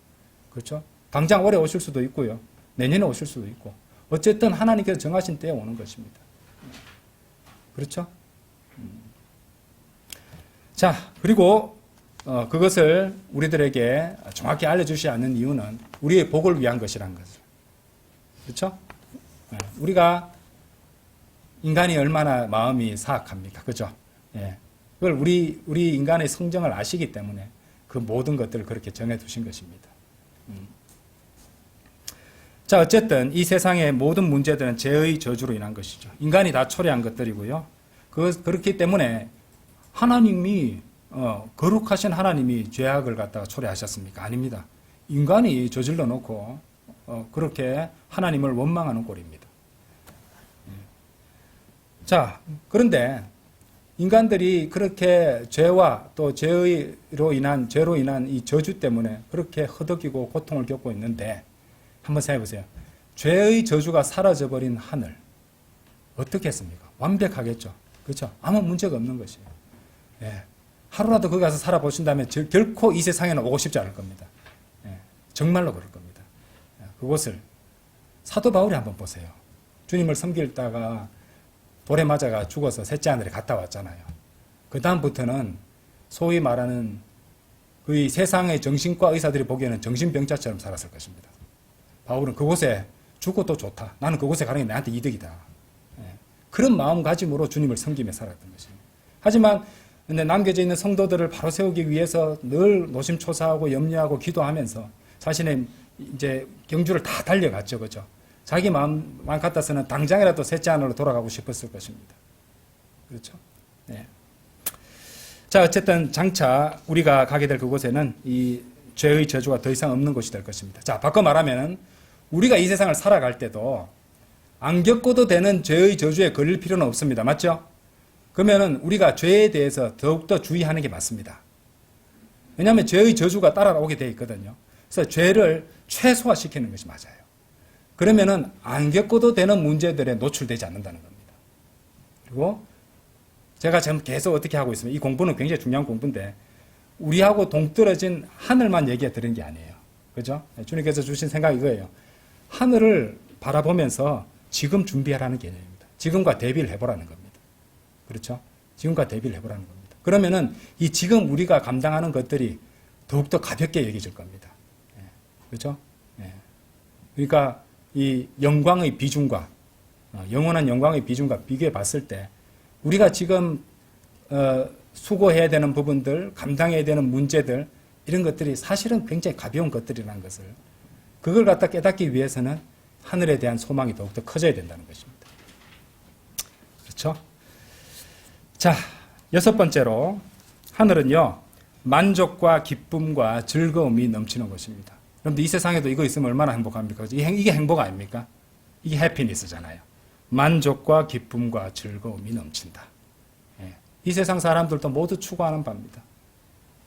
그렇죠? 당장 올해 오실 수도 있고요. 내년에 오실 수도 있고. 어쨌든 하나님께서 정하신 때에 오는 것입니다. 그렇죠? 자, 그리고 그것을 우리들에게 정확히 알려주지 않는 이유는 우리의 복을 위한 것이라는 것을. 그렇죠? 우리가 인간이 얼마나 마음이 사악합니까? 그죠? 그걸 우리 인간의 성정을 아시기 때문에 그 모든 것들을 그렇게 정해두신 것입니다. 자, 어쨌든 이 세상의 모든 문제들은 죄의 저주로 인한 것이죠. 인간이 다 초래한 것들이고요. 그렇기 때문에 하나님이 거룩하신 하나님이 죄악을 갖다가 초래하셨습니까? 아닙니다. 인간이 저질러 놓고 그렇게 하나님을 원망하는 꼴입니다. 자, 그런데 인간들이 그렇게 죄와 또 죄로 인한 이 저주 때문에 그렇게 허덕이고 고통을 겪고 있는데 한번 생각해 보세요. 죄의 저주가 사라져버린 하늘 어떻게 했습니까? 완벽하겠죠. 그렇죠? 아무 문제가 없는 것이에요. 하루라도 거기 가서 살아보신다면 결코 이 세상에는 오고 싶지 않을 겁니다. 정말로 그럴 겁니다. 그곳을 사도 바울이 한번 보세요. 주님을 섬기다가 돌에 맞아가 죽어서 셋째 하늘에 갔다 왔잖아요. 그 다음부터는 소위 말하는 그 세상의 정신과 의사들이 보기에는 정신병자처럼 살았을 것입니다. 바울은 그곳에 죽어도 좋다. 나는 그곳에 가는 게 나한테 이득이다. 그런 마음가짐으로 주님을 섬기며 살았던 것입니다. 하지만 근데 남겨져 있는 성도들을 바로 세우기 위해서 늘 노심초사하고 염려하고 기도하면서 자신의 이제 경주를 다 달려갔죠. 그죠? 자기 마음만 같아서는 당장이라도 셋째 하늘로 돌아가고 싶었을 것입니다. 그렇죠? 자, 어쨌든 장차 우리가 가게 될 그곳에는 이 죄의 저주가 더 이상 없는 곳이 될 것입니다. 자, 바꿔 말하면 우리가 이 세상을 살아갈 때도 안 겪어도 되는 죄의 저주에 걸릴 필요는 없습니다. 맞죠? 그러면은 우리가 죄에 대해서 더욱더 주의하는 게 맞습니다. 왜냐하면 죄의 저주가 따라오게 되어 있거든요. 그래서 죄를 최소화시키는 것이 맞아요. 그러면은 안 겪어도 되는 문제들에 노출되지 않는다는 겁니다. 그리고 제가 지금 계속 어떻게 하고 있으면 이 공부는 굉장히 중요한 공부인데 우리하고 동떨어진 하늘만 얘기해 드리는 게 아니에요. 그죠? 주님께서 주신 생각이 이거예요. 하늘을 바라보면서 지금 준비하라는 개념입니다. 지금과 대비를 해보라는 겁니다. 그렇죠? 지금과 대비를 해보라는 겁니다. 그러면은 이 지금 우리가 감당하는 것들이 더욱더 가볍게 여겨질 겁니다. 그렇죠? 그러니까 이 영광의 비중과 영원한 영광의 비중과 비교해 봤을 때 우리가 지금 수고해야 되는 부분들, 감당해야 되는 문제들 이런 것들이 사실은 굉장히 가벼운 것들이라는 것을 그걸 갖다 깨닫기 위해서는 하늘에 대한 소망이 더욱더 커져야 된다는 것입니다. 그렇죠? 자, 6번째로 하늘은요 만족과 기쁨과 즐거움이 넘치는 것입니다. 여러분들 이 세상에도 이거 있으면 얼마나 행복합니까? 이게 행복 아닙니까? 이게 해피니스잖아요. 만족과 기쁨과 즐거움이 넘친다. 예. 이 세상 사람들도 모두 추구하는 바입니다.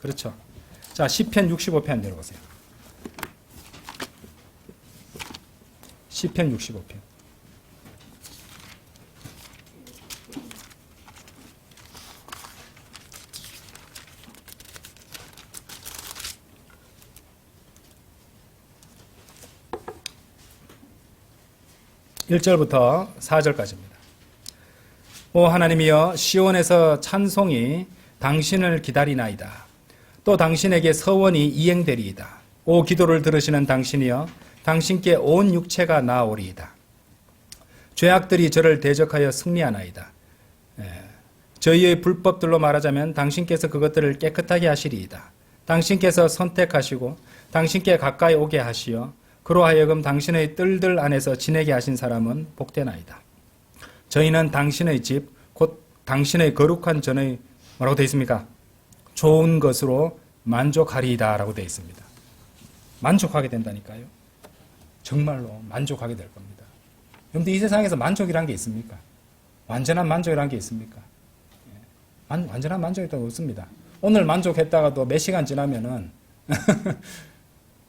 그렇죠? 자, 시편 65편 내려보세요. 시편 65편. (1절부터) (4절까지입니다) 오 하나님이여 시온에서 찬송이 당신을 기다리나이다. 또 당신에게 서원이 이행되리이다. 오 기도를 들으시는 당신이여 당신께 온 육체가 나아오리이다. 죄악들이 저를 대적하여 승리하나이다. 저희의 불법들로 말하자면 당신께서 그것들을 깨끗하게 하시리이다. 당신께서 선택하시고 당신께 가까이 오게 하시어 그로 하여금 당신의 뜰들 안에서 지내게 하신 사람은 복되나이다. 저희는 당신의 집, 곧 당신의 거룩한 전의 뭐라고 되어 있습니까? 좋은 것으로 만족하리이다 라고 되어 있습니다. 만족하게 된다니까요. 정말로 만족하게 될 겁니다. 여러분들 이 세상에서 만족이란 게 있습니까? 완전한 만족이란 게 있습니까? 완전한 만족이 또 없습니다. 오늘 만족했다가도 몇 시간 지나면은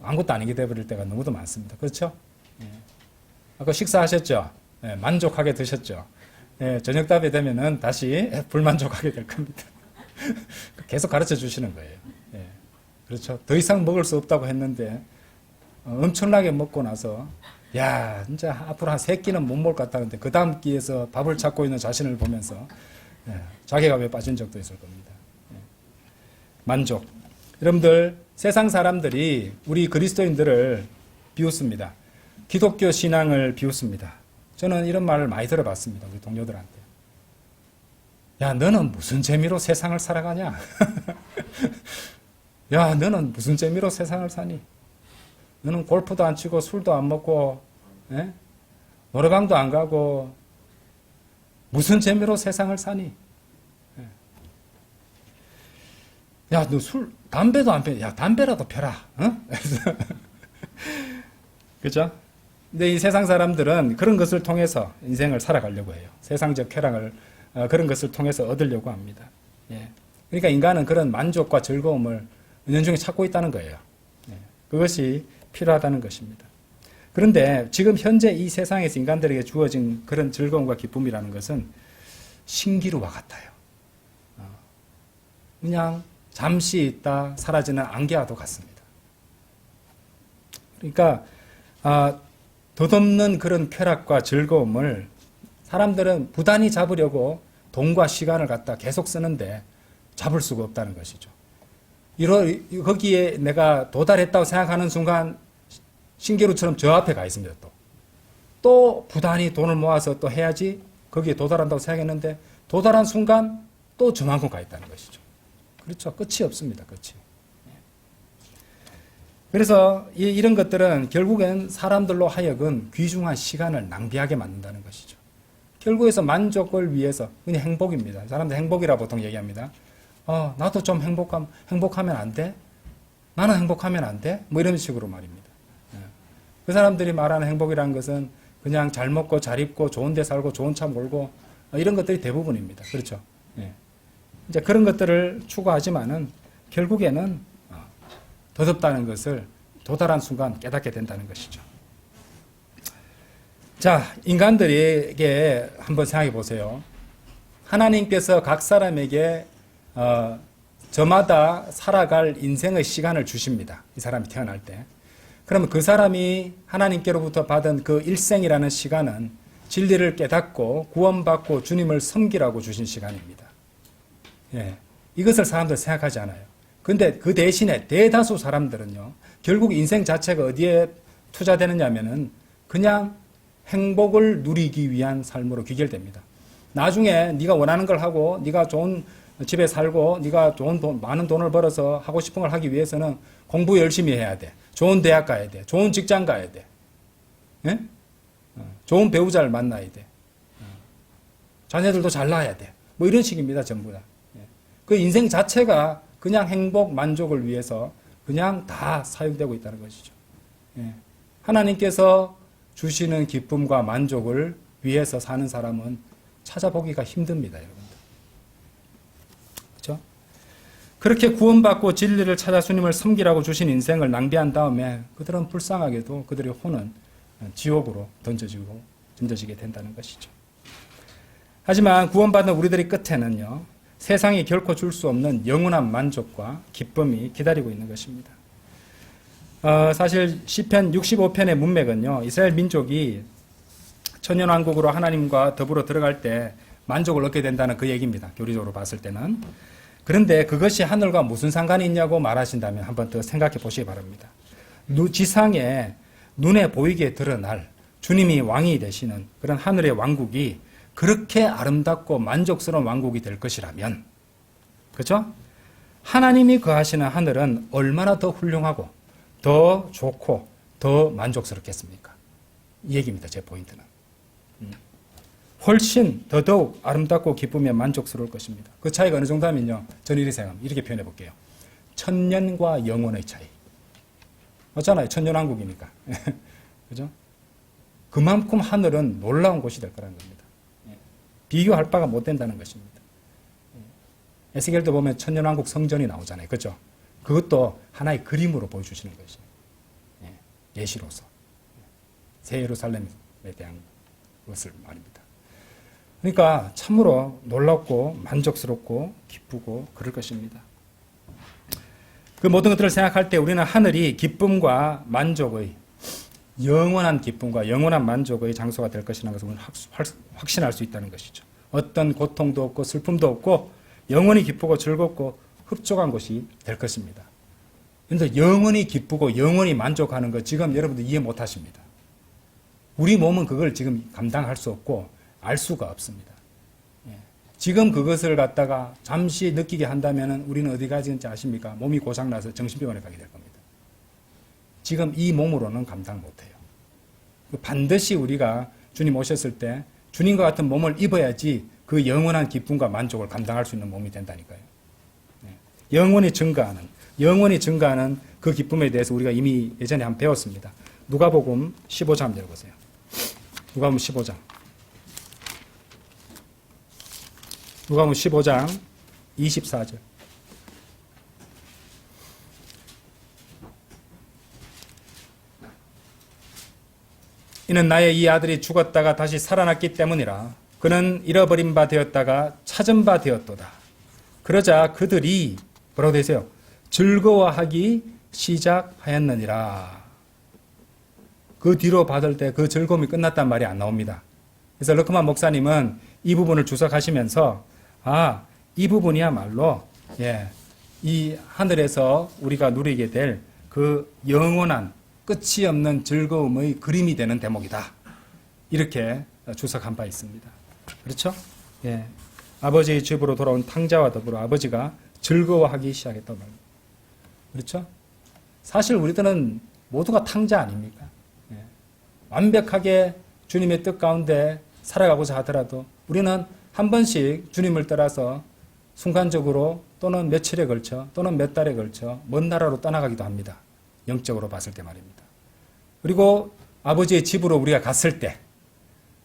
아무것도 아니게 되어버릴 때가 너무도 많습니다. 그렇죠? 아까 식사하셨죠? 만족하게 드셨죠? 저녁 답이 되면은 다시 불만족하게 될 겁니다. 계속 가르쳐 주시는 거예요. 그렇죠? 더 이상 먹을 수 없다고 했는데 엄청나게 먹고 나서 야 진짜 앞으로 한 3끼는 못 먹을 것 같다는데 그 다음 끼에서 밥을 찾고 있는 자신을 보면서 자괴감에 빠진 적도 있을 겁니다. 만족. 여러분들 세상 사람들이 우리 그리스도인들을 비웃습니다. 기독교 신앙을 비웃습니다. 저는 이런 말을 많이 들어봤습니다. 우리 동료들한테. 야 너는 무슨 재미로 세상을 살아가냐? 야 너는 무슨 재미로 세상을 사니? 너는 골프도 안 치고 술도 안 먹고 노래방도 안 가고 무슨 재미로 세상을 사니? 야 너 담배도 안 펴. 야 담배라도 펴라. 그죠? 근데 이 세상 사람들은 그런 것을 통해서 인생을 살아가려고 해요. 세상적 쾌락을 그런 것을 통해서 얻으려고 합니다. 그러니까 인간은 그런 만족과 즐거움을 은연중에 찾고 있다는 거예요. 그것이 필요하다는 것입니다. 그런데 지금 현재 이 세상에서 인간들에게 주어진 그런 즐거움과 기쁨이라는 것은 신기루와 같아요. 그냥 잠시 있다 사라지는 안개와도 같습니다. 그러니까 덧없는 그런 쾌락과 즐거움을 사람들은 부단히 잡으려고 돈과 시간을 갖다 계속 쓰는데 잡을 수가 없다는 것이죠. 거기에 내가 도달했다고 생각하는 순간 신기루처럼 저 앞에 가 있습니다. 또 부단히 돈을 모아서 또 해야지 거기에 도달한다고 생각했는데 도달한 순간 또 저만큼 가 있다는 것이죠. 그렇죠. 끝이 없습니다. 끝이. 그래서 이런 것들은 결국엔 사람들로 하여금 귀중한 시간을 낭비하게 만든다는 것이죠. 결국에서 만족을 위해서 그냥 행복입니다. 사람들 행복이라 보통 얘기합니다. 나도 좀 행복하면 안 돼? 나는 행복하면 안 돼? 뭐 이런 식으로 말입니다. 그 사람들이 말하는 행복이라는 것은 그냥 잘 먹고 잘 입고 좋은 데 살고 좋은 차 몰고 이런 것들이 대부분입니다. 그렇죠? 이제 그런 것들을 추구하지만은 결국에는 덧없다는 것을 도달한 순간 깨닫게 된다는 것이죠. 자, 인간들에게 한번 생각해 보세요. 하나님께서 각 사람에게 저마다 살아갈 인생의 시간을 주십니다. 이 사람이 태어날 때. 그러면 그 사람이 하나님께로부터 받은 그 일생이라는 시간은 진리를 깨닫고 구원받고 주님을 섬기라고 주신 시간입니다. 이것을 사람들 생각하지 않아요. 근데 그 대신에 대다수 사람들은요, 결국 인생 자체가 어디에 투자되느냐 하면은 그냥 행복을 누리기 위한 삶으로 귀결됩니다. 나중에 네가 원하는 걸 하고 네가 좋은 집에 살고 네가 많은 돈을 벌어서 하고 싶은 걸 하기 위해서는 공부 열심히 해야 돼. 좋은 대학 가야 돼. 좋은 직장 가야 돼. 좋은 배우자를 만나야 돼. 자녀들도 잘 낳아야 돼. 뭐 이런 식입니다. 전부 다. 그 인생 자체가 그냥 행복, 만족을 위해서 그냥 다 사용되고 있다는 것이죠. 하나님께서 주시는 기쁨과 만족을 위에서 사는 사람은 찾아보기가 힘듭니다, 여러분들. 그렇죠? 그렇게 구원받고 진리를 찾아 주님을 섬기라고 주신 인생을 낭비한 다음에 그들은 불쌍하게도 그들의 혼은 지옥으로 던져지게 된다는 것이죠. 하지만 구원받은 우리들의 끝에는요, 세상이 결코 줄 수 없는 영원한 만족과 기쁨이 기다리고 있는 것입니다. 사실 시편 65편의 문맥은요, 이스라엘 민족이 천년왕국으로 하나님과 더불어 들어갈 때 만족을 얻게 된다는 그 얘기입니다. 교리적으로 봤을 때는. 그런데 그것이 하늘과 무슨 상관이 있냐고 말하신다면 한번 더 생각해 보시기 바랍니다. 지상에 눈에 보이게 드러날 주님이 왕이 되시는 그런 하늘의 왕국이 그렇게 아름답고 만족스러운 왕국이 될 것이라면, 그렇죠? 하나님이 거하시는 하늘은 얼마나 더 훌륭하고 더 좋고 더 만족스럽겠습니까? 이 얘기입니다. 제 포인트는. 훨씬 더더욱 아름답고 기쁘며 만족스러울 것입니다. 그 차이가 어느 정도 하면요, 저는 이렇게 표현해 볼게요. 천년과 영원의 차이. 맞잖아요. 천년왕국이니까. 그죠? 그만큼 하늘은 놀라운 곳이 될 거라는 겁니다. 비교할 바가 못 된다는 것입니다. 에스겔도 보면 천년왕국 성전이 나오잖아요. 그죠? 그것도 하나의 그림으로 보여주시는 것이에요. 예시로서. 새 예루살렘에 대한 것을 말입니다. 그러니까 참으로 놀랍고 만족스럽고 기쁘고 그럴 것입니다. 그 모든 것들을 생각할 때 우리는 하늘이 기쁨과 만족의 영원한 기쁨과 영원한 만족의 장소가 될 것이라는 것을 확신할 수 있다는 것이죠. 어떤 고통도 없고 슬픔도 없고 영원히 기쁘고 즐겁고 흡족한 곳이 될 것입니다. 그런데 영원히 기쁘고 영원히 만족하는 것 지금 여러분들 이해 못 하십니다. 우리 몸은 그걸 지금 감당할 수 없고 알 수가 없습니다. 지금 그것을 갖다가 잠시 느끼게 한다면 우리는 어디 가지는지 아십니까? 몸이 고장나서 정신병원에 가게 될 겁니다. 지금 이 몸으로는 감당 못해요. 반드시 우리가 주님 오셨을 때 주님과 같은 몸을 입어야지 그 영원한 기쁨과 만족을 감당할 수 있는 몸이 된다니까요. 영원히 증가하는 그 기쁨에 대해서 우리가 이미 예전에 한번 배웠습니다. 누가복음 15장 한번 열어보세요. 누가복음 15장. 누가복음 15장 24절. 이는 나의 이 아들이 죽었다가 다시 살아났기 때문이라. 그는 잃어버린 바 되었다가 찾은 바 되었도다. 그러자 그들이 뭐라고 되세요? 즐거워하기 시작하였느니라. 그 뒤로 받을 때 그 즐거움이 끝났단 말이 안 나옵니다. 그래서 러크만 목사님은 이 부분을 주석하시면서 이 부분이야말로 이 하늘에서 우리가 누리게 될 그 영원한 끝이 없는 즐거움의 그림이 되는 대목이다. 이렇게 주석한 바 있습니다. 그렇죠? 아버지의 집으로 돌아온 탕자와 더불어 아버지가 즐거워하기 시작했단 말입니다. 그렇죠? 사실 우리들은 모두가 탕자 아닙니까? 완벽하게 주님의 뜻 가운데 살아가고자 하더라도 우리는 한 번씩 주님을 따라서 순간적으로 또는 며칠에 걸쳐 또는 몇 달에 걸쳐 먼 나라로 떠나가기도 합니다. 영적으로 봤을 때 말입니다. 그리고 아버지의 집으로 우리가 갔을 때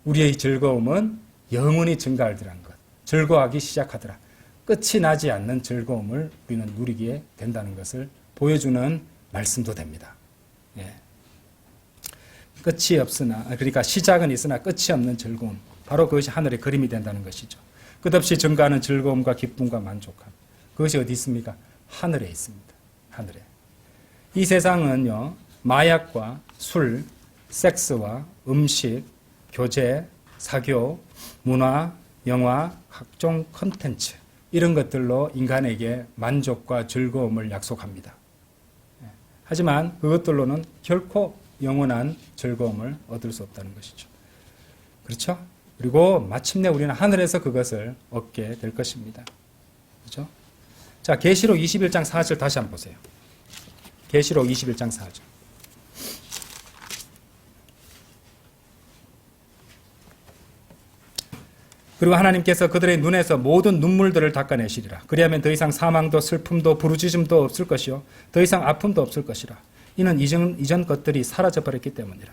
우리의 즐거움은 영원히 증가하리라는 것. 즐거워하기 시작하더라. 끝이 나지 않는 즐거움을 우리는 누리게 된다는 것을 보여주는 말씀도 됩니다. 끝이 없으나, 그러니까 시작은 있으나 끝이 없는 즐거움. 바로 그것이 하늘의 그림이 된다는 것이죠. 끝없이 증가하는 즐거움과 기쁨과 만족함. 그것이 어디 있습니까? 하늘에 있습니다. 하늘에. 이 세상은요, 마약과 술, 섹스와 음식, 교제, 사교, 문화, 영화, 각종 컨텐츠 이런 것들로 인간에게 만족과 즐거움을 약속합니다. 하지만 그것들로는 결코 영원한 즐거움을 얻을 수 없다는 것이죠. 그렇죠? 그리고 마침내 우리는 하늘에서 그것을 얻게 될 것입니다. 그렇죠? 자, 계시록 21장 4절 다시 한번 보세요. 계시록 21장 4절. 그리고 하나님께서 그들의 눈에서 모든 눈물들을 닦아내시리라. 그리하면 더 이상 사망도 슬픔도 부르짖음도 없을 것이요 더 이상 아픔도 없을 것이라. 이는 이전 것들이 사라져버렸기 때문이라.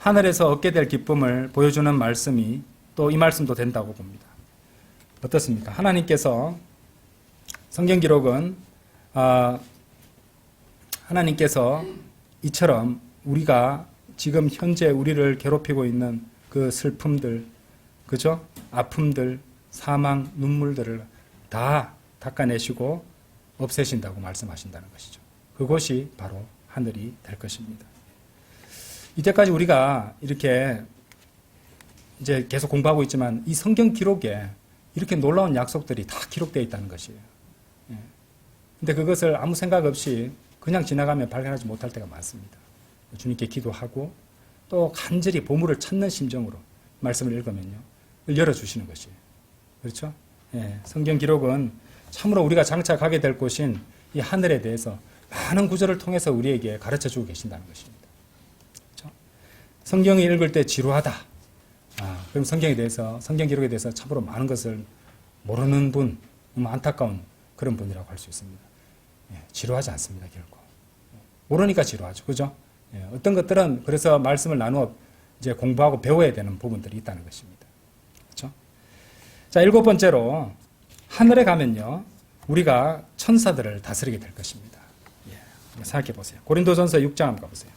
하늘에서 얻게 될 기쁨을 보여주는 말씀이 또 이 말씀도 된다고 봅니다. 어떻습니까? 하나님께서 성경 기록은 하나님께서 이처럼 우리가 지금 현재 우리를 괴롭히고 있는 그 슬픔들, 그죠? 아픔들, 사망, 눈물들을 다 닦아내시고 없애신다고 말씀하신다는 것이죠. 그것이 바로 하늘이 될 것입니다. 이때까지 우리가 이렇게 이제 계속 공부하고 있지만 이 성경 기록에 이렇게 놀라운 약속들이 다 기록되어 있다는 것이에요. 근데 그것을 아무 생각 없이 그냥 지나가면 발견하지 못할 때가 많습니다. 주님께 기도하고 또 간절히 보물을 찾는 심정으로 말씀을 읽으면요, 열어주시는 것이에요. 그렇죠? 성경 기록은 참으로 우리가 장차 가게 될 곳인 이 하늘에 대해서 많은 구절을 통해서 우리에게 가르쳐주고 계신다는 것입니다. 그렇죠? 성경을 읽을 때 지루하다. 그럼 성경 기록에 대해서 참으로 많은 것을 모르는 분, 너무 안타까운 그런 분이라고 할 수 있습니다. 지루하지 않습니다, 결코. 모르니까 지루하죠. 그죠? 어떤 것들은 그래서 말씀을 나누어 이제 공부하고 배워야 되는 부분들이 있다는 것입니다. 그렇죠? 자, 7번째로 하늘에 가면요, 우리가 천사들을 다스리게 될 것입니다. 생각해 보세요. 고린도전서 6장 한번 가보세요.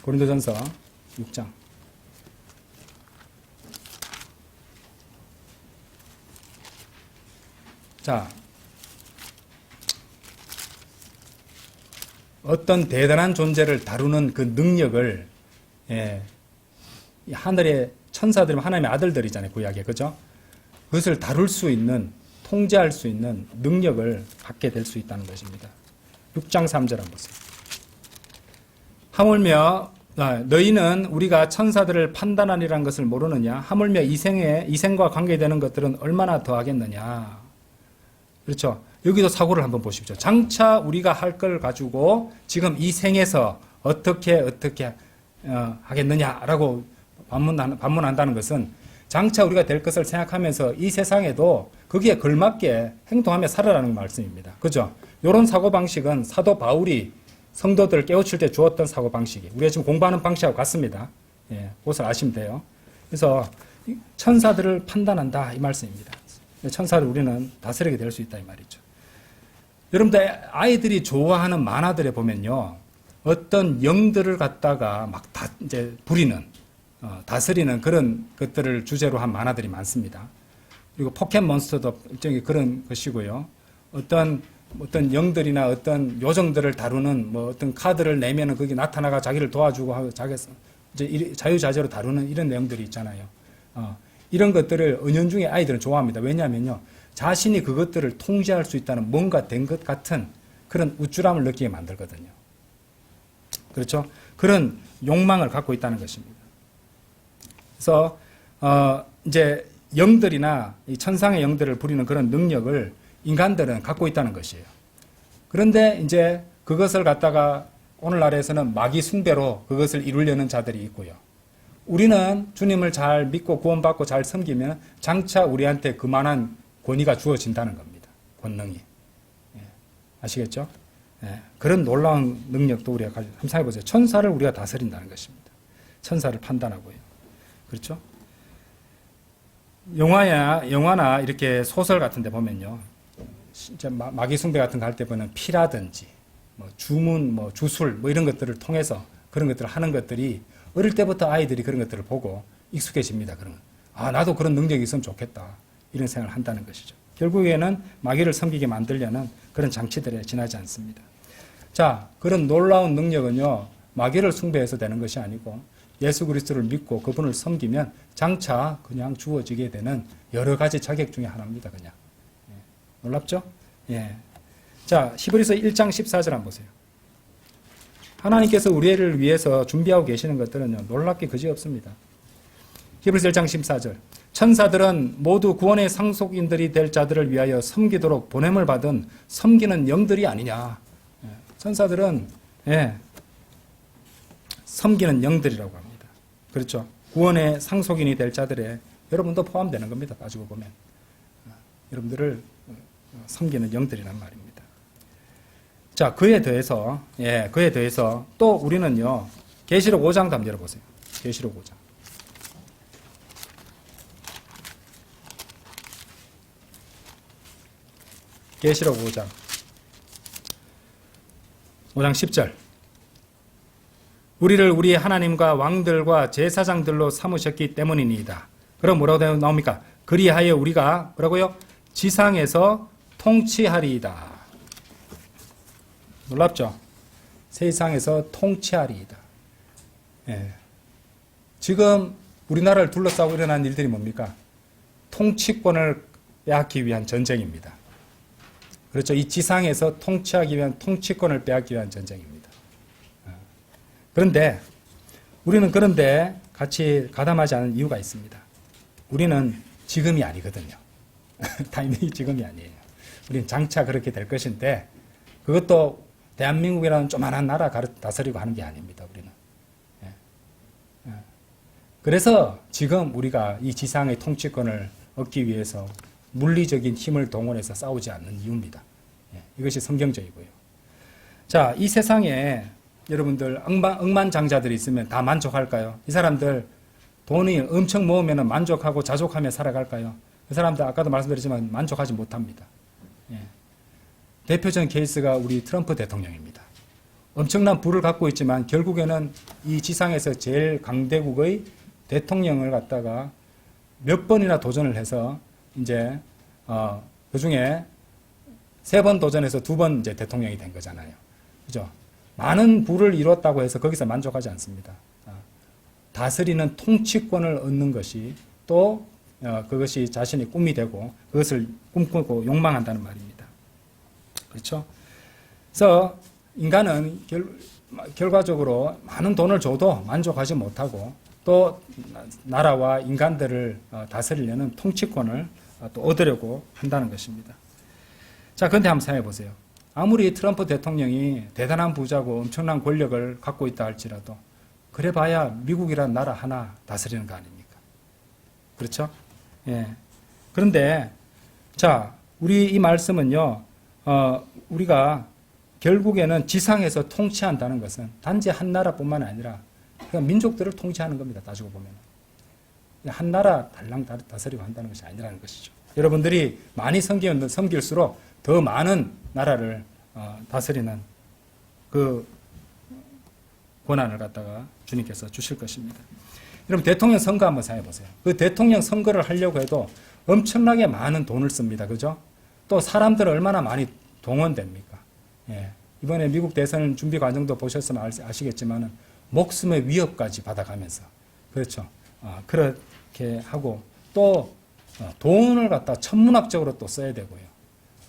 고린도전서 6장. 자, 어떤 대단한 존재를 다루는 그 능력을, 하늘의 천사들은 하나님의 아들들이잖아요, 구약에. 그죠? 그것을 다룰 수 있는, 통제할 수 있는 능력을 갖게 될 수 있다는 것입니다. 6장 3절 한번 보세요. 하물며 너희는 우리가 천사들을 판단하리라는 것을 모르느냐? 하물며 이생과 관계되는 것들은 얼마나 더하겠느냐? 그렇죠? 여기도 사고를 한번 보십시오. 장차 우리가 할 걸 가지고 지금 이 생에서 어떻게 하겠느냐라고 반문한다는 것은 장차 우리가 될 것을 생각하면서 이 세상에도 거기에 걸맞게 행동하며 살아라는 말씀입니다. 그죠? 이런 사고방식은 사도 바울이 성도들을 깨우칠 때 주었던 사고방식이 우리가 지금 공부하는 방식하고 같습니다. 그것을 아시면 돼요. 그래서 천사들을 판단한다 이 말씀입니다. 천사를 우리는 다스리게 될 수 있다 이 말이죠. 여러분들 아이들이 좋아하는 만화들에 보면요, 어떤 영들을 갖다가 막 이제 부리는 다스리는 그런 것들을 주제로 한 만화들이 많습니다. 그리고 포켓몬스터도 일종의 그런 것이고요. 어떤 영들이나 어떤 요정들을 다루는 뭐 어떤 카드를 내면은 거기 나타나가 자기를 도와주고 하고 이제 자유자재로 다루는 이런 내용들이 있잖아요. 이런 것들을 은연중에 아이들은 좋아합니다. 왜냐하면요, 자신이 그것들을 통제할 수 있다는 뭔가 된 것 같은 그런 우쭐함을 느끼게 만들거든요. 그렇죠? 그런 욕망을 갖고 있다는 것입니다. 그래서 이제 영들이나 이 천상의 영들을 부리는 그런 능력을 인간들은 갖고 있다는 것이에요. 그런데 이제 그것을 갖다가 오늘날에서는 마귀 숭배로 그것을 이루려는 자들이 있고요. 우리는 주님을 잘 믿고 구원받고 잘 섬기면 장차 우리한테 그만한 권위가 주어진다는 겁니다. 권능이. 아시겠죠? 그런 놀라운 능력도 우리가 한번 생각해 보세요. 천사를 우리가 다스린다는 것입니다. 천사를 판단하고요. 그렇죠? 영화나 이렇게 소설 같은 데 보면요, 진짜 마귀 숭배 같은 거 할 때 보면 피라든지 뭐 주문, 뭐 주술 뭐 이런 것들을 통해서 그런 것들을 하는 것들이 어릴 때부터 아이들이 그런 것들을 보고 익숙해집니다. 그러면 나도 그런 능력이 있으면 좋겠다 이런 생각을 한다는 것이죠. 결국에는 마귀를 섬기게 만들려는 그런 장치들에 지나지 않습니다. 자, 그런 놀라운 능력은요, 마귀를 숭배해서 되는 것이 아니고 예수 그리스도를 믿고 그분을 섬기면 장차 그냥 주어지게 되는 여러 가지 자격 중에 하나입니다. 그냥. 놀랍죠? 자, 히브리서 1장 14절 한번 보세요. 하나님께서 우리를 위해서 준비하고 계시는 것들은요, 놀랍게 그지없습니다. 히브리서 1장 14절. 천사들은 모두 구원의 상속인들이 될 자들을 위하여 섬기도록 보냄을 받은 섬기는 영들이 아니냐. 천사들은 섬기는 영들이라고 합니다. 그렇죠? 구원의 상속인이 될 자들에 여러분도 포함되는 겁니다. 따지고 보면. 여러분들을 섬기는 영들이란 말입니다. 자, 그에 대해서 또 우리는요, 계시록 5장도 한번 열어보세요. 계시록 5장. 계시록 5장 10절. 우리를 우리 하나님과 왕들과 제사장들로 삼으셨기 때문이니이다. 그럼 뭐라고 나옵니까? 그리하여 우리가 뭐라고요? 지상에서 통치하리이다. 놀랍죠? 세상에서 통치하리이다. 예. 지금 우리나라를 둘러싸고 일어난 일들이 뭡니까? 통치권을 빼앗기 위한 전쟁입니다. 그렇죠? 이 지상에서 통치하기 위한 통치권을 빼앗기 위한 전쟁입니다. 그런데 우리는 그런데 같이 가담하지 않은 이유가 있습니다. 우리는 지금이 아니거든요. 타이밍이 지금이 아니에요. 우리는 장차 그렇게 될 것인데 그것도 대한민국이라는 조만한 나라 다스리고 하는 게 아닙니다. 우리는. 그래서 지금 우리가 이 지상의 통치권을 얻기 위해서 물리적인 힘을 동원해서 싸우지 않는 이유입니다. 이것이 성경적이고요. 자, 이 세상에 여러분들 억만장자들이 있으면 다 만족할까요? 이 사람들 돈이 엄청 모으면 만족하고 자족하며 살아갈까요? 그 사람들 아까도 말씀드렸지만 만족하지 못합니다. 대표적인 케이스가 우리 트럼프 대통령입니다. 엄청난 부를 갖고 있지만 결국에는 이 지상에서 제일 강대국의 대통령을 갖다가 몇 번이나 도전을 해서 이제 그 중에 3번 도전해서 2번 이제 대통령이 된 거잖아요. 그죠? 많은 부를 이뤘다고 해서 거기서 만족하지 않습니다. 다스리는 통치권을 얻는 것이 또 그것이 자신의 꿈이 되고 그것을 꿈꾸고 욕망한다는 말입니다. 그렇죠? 그래서 인간은 결과적으로 많은 돈을 줘도 만족하지 못하고 또 나라와 인간들을 다스리려는 통치권을 또 얻으려고 한다는 것입니다. 자, 그런데 한번 생각해 보세요. 아무리 트럼프 대통령이 대단한 부자고 엄청난 권력을 갖고 있다 할지라도 그래봐야 미국이라는 나라 하나 다스리는 거 아닙니까? 그렇죠? 예. 그런데 자, 우리 이 말씀은요, 우리가 결국에는 지상에서 통치한다는 것은 단지 한 나라뿐만 아니라 그냥 민족들을 통치하는 겁니다. 따지고 보면 한 나라 달랑 다스리고 한다는 것이 아니라는 것이죠. 여러분들이 많이 섬길수록 더 많은 나라를 다스리는 그 권한을 갖다가 주님께서 주실 것입니다. 여러분 대통령 선거 한번 생각해 보세요. 그 대통령 선거를 하려고 해도 엄청나게 많은 돈을 씁니다. 그죠? 또 사람들 얼마나 많이 동원됩니까? 예. 이번에 미국 대선 준비 과정도 보셨으면 아시겠지만 목숨의 위협까지 받아가면서 그렇죠. 그렇게 하고 또 돈을 갖다 천문학적으로 또 써야 되고요.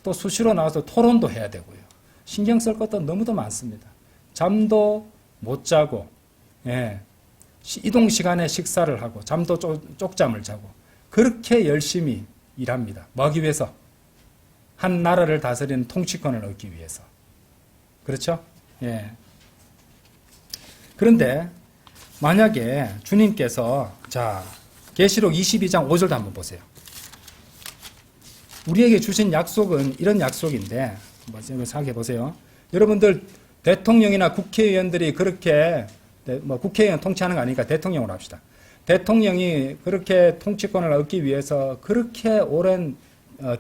또 수시로 나와서 토론도 해야 되고요. 신경 쓸 것도 너무도 많습니다. 잠도 못 자고, 예. 이동 시간에 식사를 하고, 잠도 쪽잠을 자고, 그렇게 열심히 일합니다. 뭐 하기 위해서? 한 나라를 다스리는 통치권을 얻기 위해서. 그렇죠? 예. 그런데, 만약에 주님께서, 자, 계시록 22장 5절도 한번 보세요. 우리에게 주신 약속은 이런 약속인데, 한번 생각해 보세요. 여러분들 대통령이나 국회의원들이 그렇게 국회의원 통치하는 거 아니니까 대통령으로 합시다. 대통령이 그렇게 통치권을 얻기 위해서 그렇게 오랜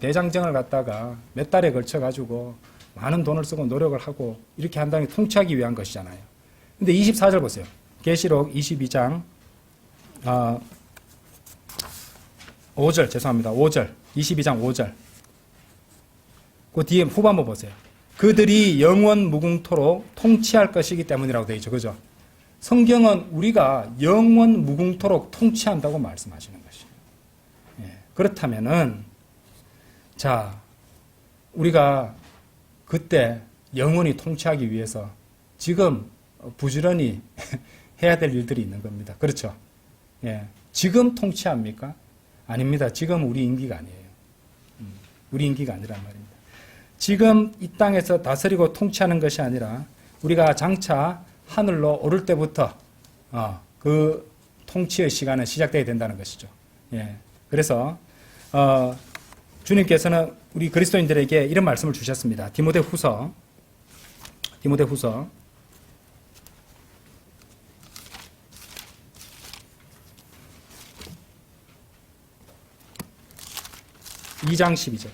대장정을 갖다가 몇 달에 걸쳐 가지고 많은 돈을 쓰고 노력을 하고 이렇게 한다는 게 통치하기 위한 것이잖아요. 근데 24절 보세요. 계시록 22장 5절 죄송합니다. 5절 22장 5절 그 뒤에 후반부 보세요. 그들이 영원 무궁토록 통치할 것이기 때문이라고 되어 있죠. 그죠? 성경은 우리가 영원 무궁토록 통치한다고 말씀하시는 것이에요. 예. 그렇다면은 자, 우리가 그때 영원히 통치하기 위해서 지금 부지런히 해야 될 일들이 있는 겁니다. 그렇죠? 예. 지금 통치합니까? 아닙니다. 지금 우리 임기가 아니에요. 우리 임기가 아니란 말입니다. 지금 이 땅에서 다스리고 통치하는 것이 아니라 우리가 장차 하늘로 오를 때부터 그 통치의 시간은 시작되어야 된다는 것이죠. 예. 그래서 주님께서는 우리 그리스도인들에게 이런 말씀을 주셨습니다. 디모데후서 2장 12절.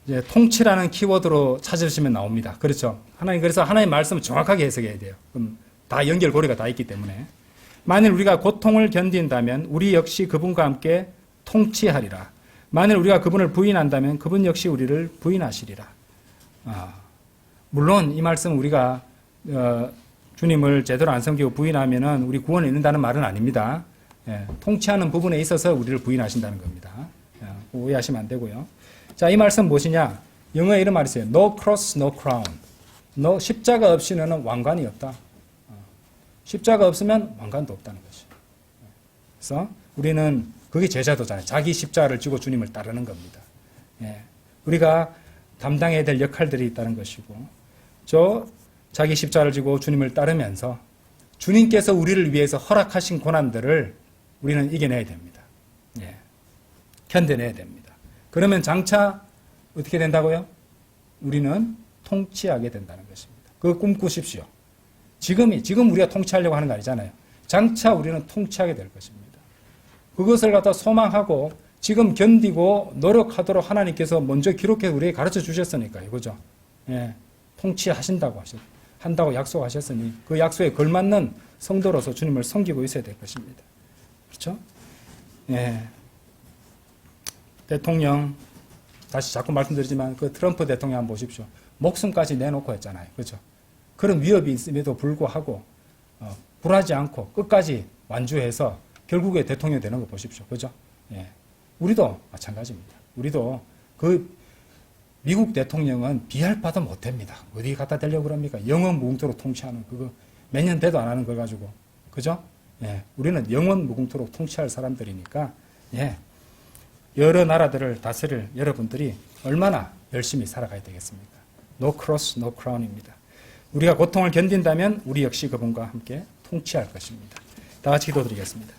이제 통치라는 키워드로 찾으시면 나옵니다. 그렇죠? 그래서 하나님 말씀을 정확하게 해석해야 돼요. 그럼 다 연결고리가 다 있기 때문에. 만일 우리가 고통을 견딘다면 우리 역시 그분과 함께 통치하리라. 만일 우리가 그분을 부인한다면 그분 역시 우리를 부인하시리라. 물론 이 말씀은 우리가 주님을 제대로 안 섬기고 부인하면은 우리 구원을 잃는다는 말은 아닙니다. 통치하는 부분에 있어서 우리를 부인하신다는 겁니다. 오해하시면 안 되고요. 자, 이 말씀 무엇이냐? 영어에 이런 말이 있어요. No cross, no crown. 십자가 없이 너는 왕관이 없다. 십자가 없으면 왕관도 없다는 것이죠. 그래서 우리는 그게 제자도잖아요. 자기 십자가를 지고 주님을 따르는 겁니다. 우리가 담당해야 될 역할들이 있다는 것이고, 자기 십자가를 지고 주님을 따르면서 주님께서 우리를 위해서 허락하신 고난들을 우리는 이겨내야 됩니다. 견뎌내야 됩니다. 그러면 장차 어떻게 된다고요? 우리는 통치하게 된다는 것입니다. 그거 꿈꾸십시오. 지금 우리가 통치하려고 하는 거 아니잖아요. 장차 우리는 통치하게 될 것입니다. 그것을 갖다 소망하고 지금 견디고 노력하도록 하나님께서 먼저 기록해 우리에게 가르쳐 주셨으니까요. 그죠? 통치하신다고 한다고 약속하셨으니 그 약속에 걸맞는 성도로서 주님을 섬기고 있어야 될 것입니다. 그렇죠? 대통령, 다시 자꾸 말씀드리지만 그 트럼프 대통령 한번 보십시오. 목숨까지 내놓고 했잖아요. 그렇죠? 그런 위협이 있음에도 불구하고 굴하지 않고 끝까지 완주해서 결국에 대통령이 되는 거 보십시오. 그죠? 우리도 마찬가지입니다. 우리도 그 미국 대통령은 비할 바도 못합니다. 어디 갖다 대려고 그럽니까? 영원 무궁토록 통치하는 그거 몇 년 돼도 안 하는 걸 가지고. 그죠? 우리는 영원 무궁토록 통치할 사람들이니까 여러 나라들을 다스릴 여러분들이 얼마나 열심히 살아가야 되겠습니까? No cross, no crown입니다. 우리가 고통을 견딘다면 우리 역시 그분과 함께 통치할 것입니다. 다 같이 기도드리겠습니다.